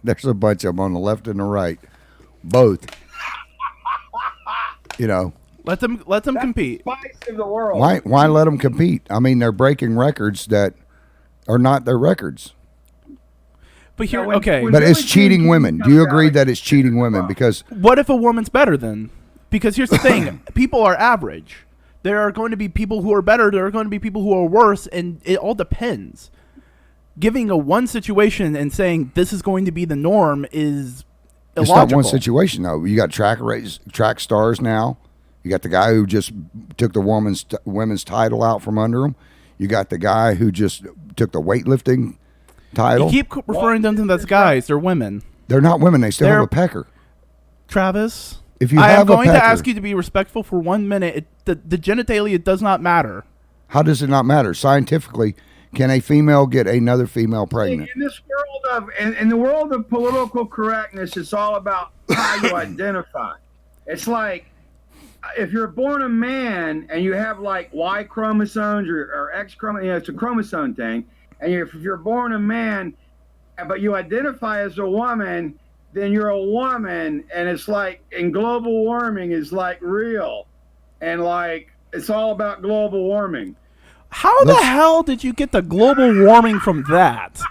There's a bunch of them on the left and the right. Both. You know. Let them compete. Spice of the world. Why let them compete? I mean, they're breaking records that are not their records. But here, okay. But it's cheating women. Do you agree that it's cheating women? Because what if a woman's better then? Because here's the thing. People are average. There are going to be people who are better. There are going to be people who are worse. And it all depends. Giving a one situation and saying this is going to be the norm is illogical. It's not one situation, though. You got track stars now. You got the guy who just took the women's title out from under him. You got the guy who just took the weightlifting title. You keep referring to them as guys. They're women. They're not women. They still have a pecker. Travis, if you I have am going a pecker, to ask you to be respectful for 1 minute. The genitalia does not matter. How does it not matter? Scientifically, can a female get another female pregnant? In this world in the world of political correctness, it's all about how you identify. It's like if you're born a man and you have like Y chromosomes or X chromosome, it's a chromosome thing. And if you're born a man, but you identify as a woman, then you're a woman. And it's like, and global warming is like real. And like, it's all about global warming. How the hell did you get the global warming from that?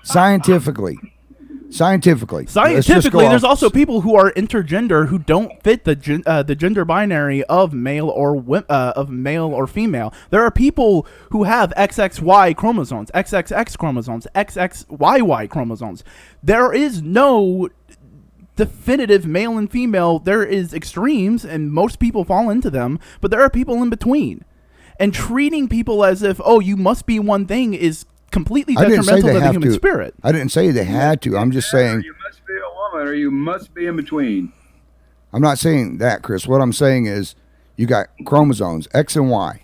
Scientifically, there's also people who are intergender who don't fit the gender binary of male or female. There are people who have XXY chromosomes, XXX chromosomes, XXYY chromosomes. There is no definitive male and female. There is extremes, and most people fall into them. But there are people in between. And treating people as if, oh, you must be one thing is completely I didn't say detrimental they to the have human to. spirit. I didn't say they had to. I'm just saying. You must be a woman, or you must be in between. I'm not saying that, Chris. What I'm saying is, you got chromosomes X and Y.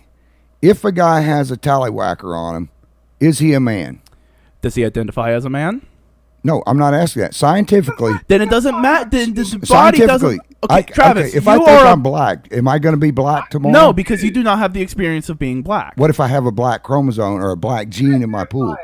If a guy has a tallywhacker on him, is he a man? Does he identify as a man? No, I'm not asking that. Scientifically, Then it doesn't matter. Then the body scientifically, doesn't. Okay, Travis, if you I think are I'm black, am I going to be black tomorrow? no, because you do not have the experience of being black. What if I have a black chromosome or a black gene in my pool?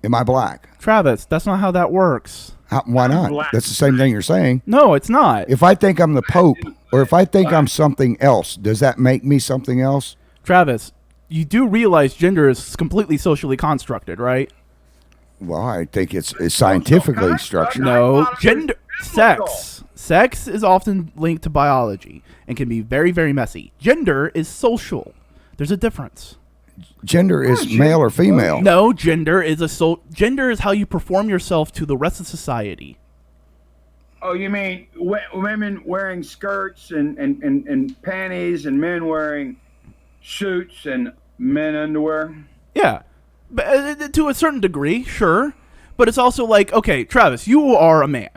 Am I black? Travis, that's not how that works. Why not? Black. That's the same thing you're saying. No, it's not. If I think I'm the Pope or if I think I'm something else, does that make me something else? Travis, you do realize gender is completely socially constructed, right? Well, I think it's scientifically structured. No, thought it gender, was biblical. sex is often linked to biology and can be very, very messy. Gender is social. There's a difference. Gender is male or female. No, gender is gender is how you perform yourself to the rest of society. Oh, you mean women wearing skirts and panties, and men wearing suits and men underwear? Yeah, but, to a certain degree, sure. But it's also like, okay, Travis, you are a man.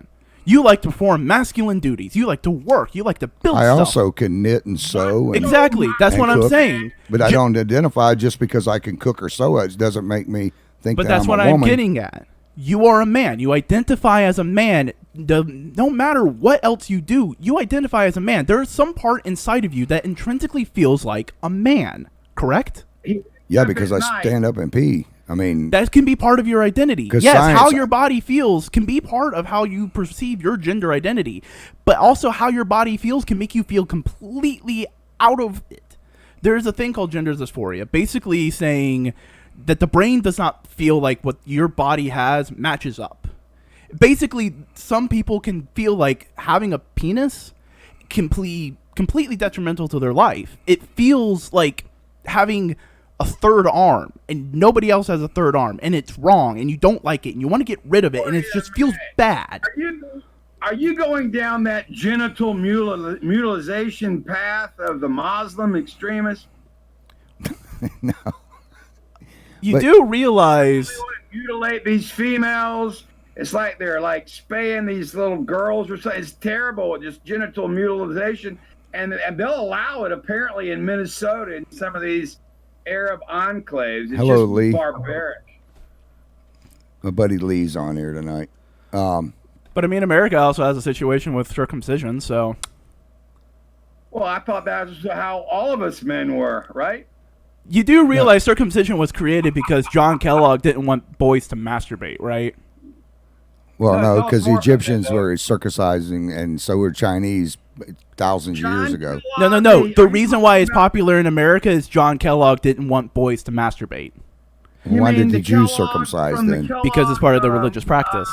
You like to perform masculine duties. You like to work. You like to build I stuff. also can knit and sew. And, Exactly. That's and what I'm cook, saying. But I don't identify just because I can cook or sew. It doesn't make me think But that that's I'm what a I'm woman. getting at. You are a man. You identify as a man. No matter what else you do, you identify as a man. There is some part inside of you that intrinsically feels like a man. Correct? Yeah, because I stand up and pee. I mean, That can be part of your identity. 'Cause Yes, science- how your body feels can be part of how you perceive your gender identity. But also how your body feels can make you feel completely out of it. There's a thing called gender dysphoria, basically saying that the brain does not feel like what your body has matches up. Basically, some people can feel like having a penis completely detrimental to their life. It feels like having a third arm and nobody else has a third arm, and it's wrong, and you don't like it, and you want to get rid of it, and it just feels bad. Are you going down that genital mutilization path of the Muslim extremists? no. You But- do realize They want to mutilate these females. It's like they're like spaying these little girls or something. It's terrible, just genital mutilization, and they'll allow it apparently in Minnesota and some of these Arab enclaves. It's Hello, just Lee. barbaric. My buddy Lee's on here tonight. but I mean, America also has a situation with circumcision, so Well, I thought that was how all of us men were, right? you do realize circumcision was created because John Kellogg didn't want boys to masturbate, right? Well, No, no, it's all because the more Egyptians than that, were circumcising, and so were Chinese thousands of years ago. No. The reason why it's popular in America is John Kellogg didn't want boys to masturbate You Why mean did the Jews Kellogg circumcise from the then? Kellogg, because it's part of the religious practice.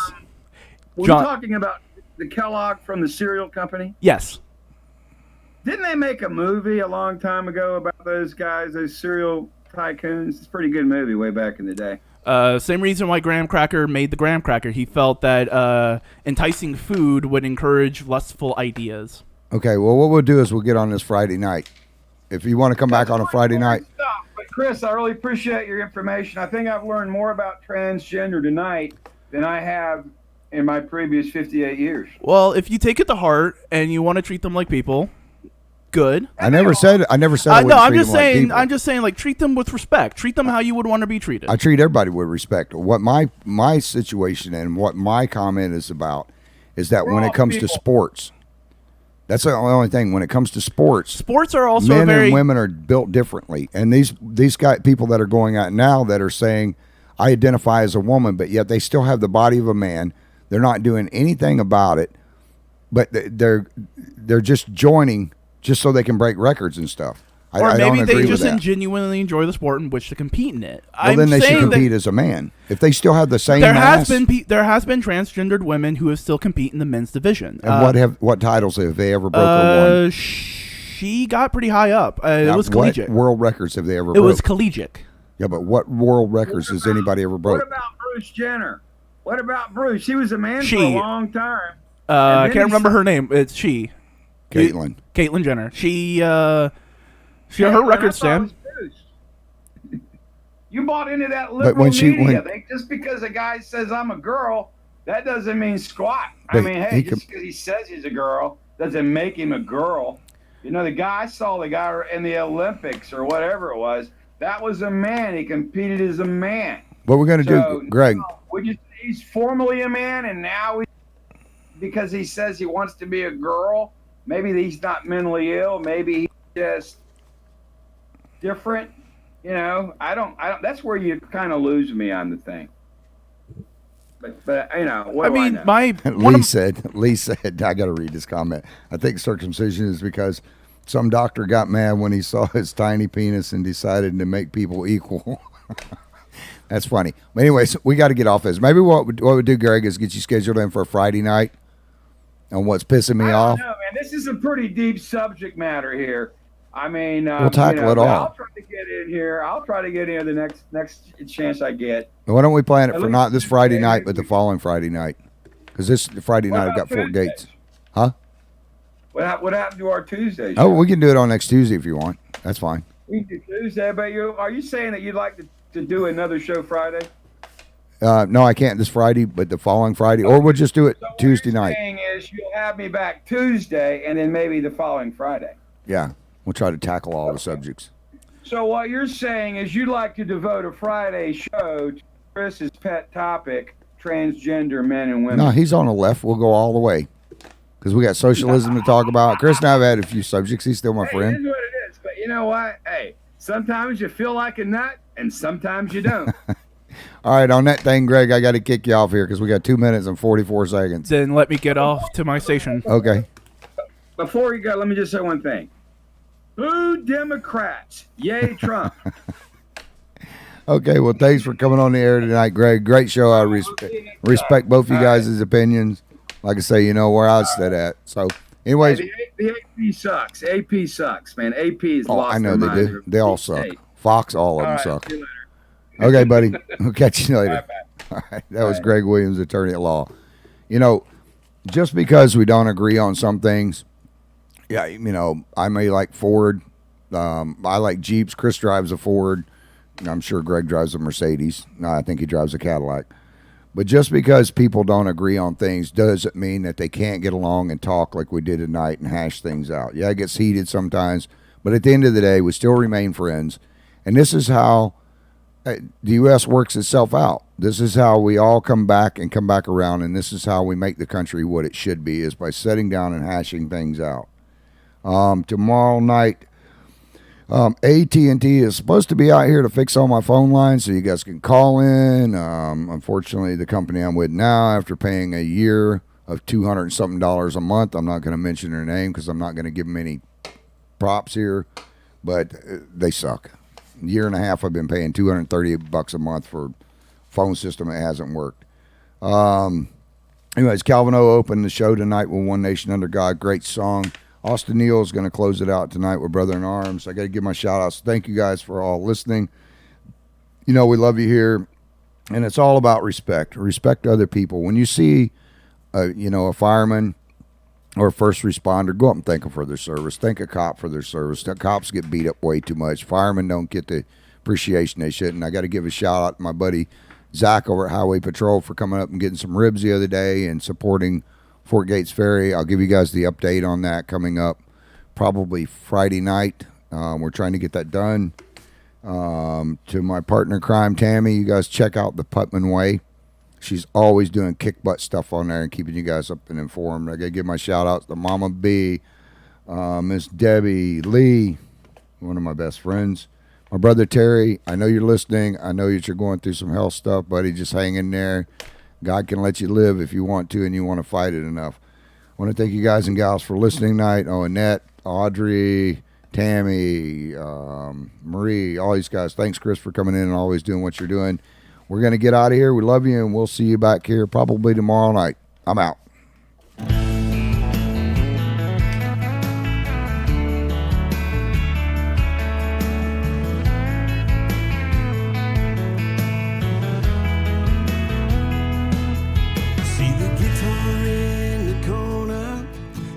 Were John- you talking about the Kellogg from the cereal company? Yes. Didn't they make a movie a long time ago about those guys, those cereal tycoons? It's a pretty good movie way back in the day. Same reason why Graham Cracker made the Graham Cracker. He felt that enticing food would encourage lustful ideas. Okay, well, what we'll do is we'll get on this Friday night. If you want to come back on a Friday night, But Chris, I really appreciate your information. I think I've learned more about transgender tonight than I have in my previous 58 years. Well, if you take it to heart and you want to treat them like people, good. I never said I No, wouldn't I'm treat just them like saying. people. I'm just saying, like, treat them with respect. Treat them how you would want to be treated. I treat everybody with respect. What my situation and what my comment is about is that when it comes to sports, that's the only thing. When it comes to sports, Sports are also men very. and women are built differently. And these people that are going out now that are saying, I identify as a woman, but yet they still have the body of a man. They're not doing anything about it, but they're just joining just so they can break records and stuff. Or I maybe don't they agree just with that. genuinely enjoy the sport and wish to compete in it. Well, I'm then they should saying that compete as a man. If they still have the same there mass, has been there has been transgendered women who have still compete in the men's division. and what titles have they ever broke or won? She got pretty high up. It Now, was what collegiate. world records have they ever It broke? was collegiate. Yeah, but what world records has anybody ever broke? What about Bruce Jenner? What about Bruce? He was a man for She- a long time. I then can't he remember saw- her name. It's she. Caitlyn. Caitlyn Jenner. She her record I thought it stand. was Bruce. You bought into that But liberal when she- media. when- Just because a guy says I'm a girl, that doesn't mean squat. I But mean, he hey, com- just because he says he's a girl doesn't make him a girl. You know, I saw the guy in the Olympics or whatever it was. That was a man. He competed as a man. What we're going to So do, Greg? now, he's formally a man, and now because he says he wants to be a girl, maybe he's not mentally ill. Maybe he's just different. You know, I don't. That's where you kind of lose me on the thing. But you know, what I do mean, know? Lee said, I got to read this comment. I think circumcision is because some doctor got mad when he saw his tiny penis and decided to make people equal. That's funny. But anyways, we got to get off this. Maybe what we do, Greg, is get you scheduled in for a Friday night on what's pissing me off. I don't know, man. This is a pretty deep subject matter here. I mean, We'll tackle it all. I'll try to get in here. I'll try to get in here the next chance I get. Why don't we plan it At for least not this Friday Tuesday, night, but the following Friday night? Because this Friday What night I've about got Fort Tuesdays? Gates. Huh? What happened to our Tuesdays? Oh, we can do it on next Tuesday if you want. That's fine. We can do Tuesday, but are you saying that you'd like to do another show Friday? No, I can't this Friday, but the following Friday, or we'll just do it So what Tuesday you're night. saying is you'll have me back Tuesday, and then maybe the following Friday. Yeah, we'll try to tackle all the subjects. So what you're saying is you'd like to devote a Friday show to Chris's pet topic, transgender men and women. No, he's on the left. We'll go all the way because we got socialism to talk about. Chris and I have had a few subjects. He's still my Hey, it friend. is what it is. But you know what? Hey, sometimes you feel like a nut, and sometimes you don't. All right, on that thing, Greg, I got to kick you off here because we got 2 minutes and 44 seconds. Then let me get off to my station. Okay. Before you go, let me just say one thing. Boo Democrats. Yay Trump. Okay, well, thanks for coming on the air tonight, Greg. Great show. I respect both you guys' opinions. Like I say, you know where I sit at. So, anyways. Hey, the AP sucks. AP sucks, man. AP's lost I know their they mind. do. They all suck. Hey. Fox, all of them All right, suck. see you later. Okay, buddy. We'll catch you later. Bye-bye. All right. That was Greg Williams, attorney at law. You know, just because we don't agree on some things, yeah, you know, I may like Ford. I like Jeeps. Chris drives a Ford. I'm sure Greg drives a Mercedes. No, I think he drives a Cadillac. But just because people don't agree on things doesn't mean that they can't get along and talk like we did tonight and hash things out. Yeah, it gets heated sometimes. But at the end of the day, we still remain friends. And this is how the U.S. works itself out. This is how we all come back around, and this is how we make the country what it should be, is by sitting down and hashing things out. Tomorrow night, AT&T is supposed to be out here to fix all my phone lines so you guys can call in. Unfortunately, the company I'm with now, after paying a year of $200 and something a month, I'm not going to mention their name because I'm not going to give them any props here, but they suck. Year and a half I've been paying $230 a month for a phone system that hasn't worked. Anyways, Calvin O opened the show tonight with One Nation Under God. Great song. Austin Neal is going to close it out tonight with Brother in Arms. I got to give my shout outs. Thank you guys for all listening. You know, we love you here, and it's all about respect. Respect other people. When you see a fireman or a first responder, go up and thank them for their service. Thank a cop for their service. The cops get beat up way too much. Firemen don't get the appreciation they should. And I got to give a shout out to my buddy Zach over at Highway Patrol for coming up and getting some ribs the other day and supporting Fort Gates Ferry. I'll give you guys the update on that coming up probably Friday night. We're trying to get that done. To my partner in crime, Tammy, you guys check out the Putman Way. She's always doing kick butt stuff on there and keeping you guys up and informed. I got to give my shout outs to Mama B, Miss Debbie, Lee, one of my best friends. My brother Terry, I know you're listening. I know that you're going through some health stuff, buddy. Just hang in there. God can let you live if you want to and you want to fight it enough. I want to thank you guys and gals for listening tonight. Oh, Annette, Audrey, Tammy, Marie, all these guys. Thanks, Chris, for coming in and always doing what you're doing. We're going to get out of here. We love you, and we'll see you back here probably tomorrow night. I'm out. See the guitar in the corner,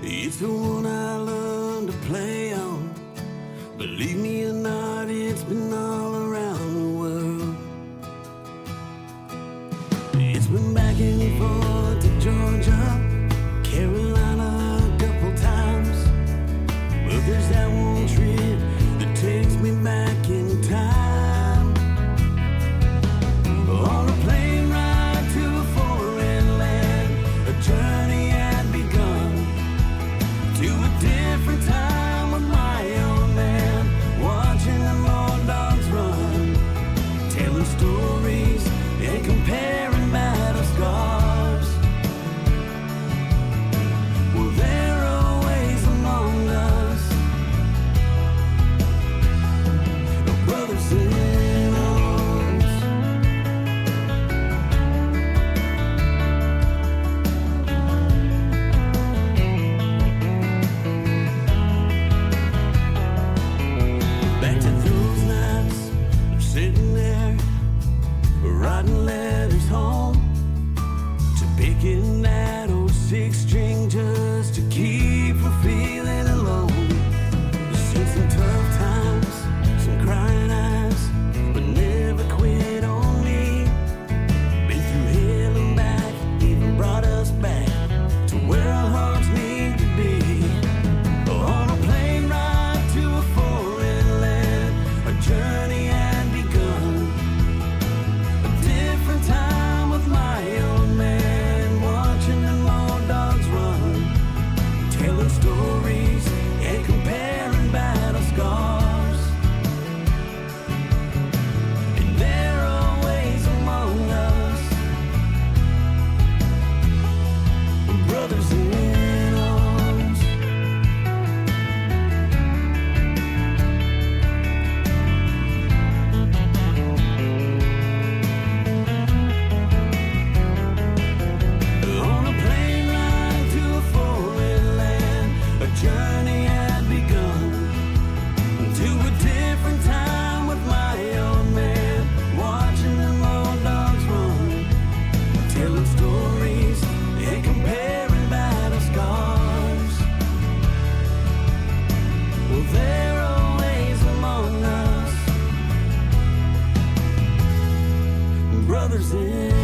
it's the one I learned to play on. Believe me or not, it's been all around the world. writing letters home, to picking that old six-string just to keep from feeling alone. Seen some tough times, some crying eyes, but never quit on me. Been through hell and back, even brought us back to where our hearts need to be. On a plane ride to a foreign land, a journey had begun. A different time with my old man, watching the old dogs run, telling stories and comparing battle scars. And they're always among us, brothers in arms. On a plane ride to a foreign land, a journey had begun. To a different time with my old man, watching them old dogs run, telling stories and comparing battle scars. Well, they're always among us, brothers in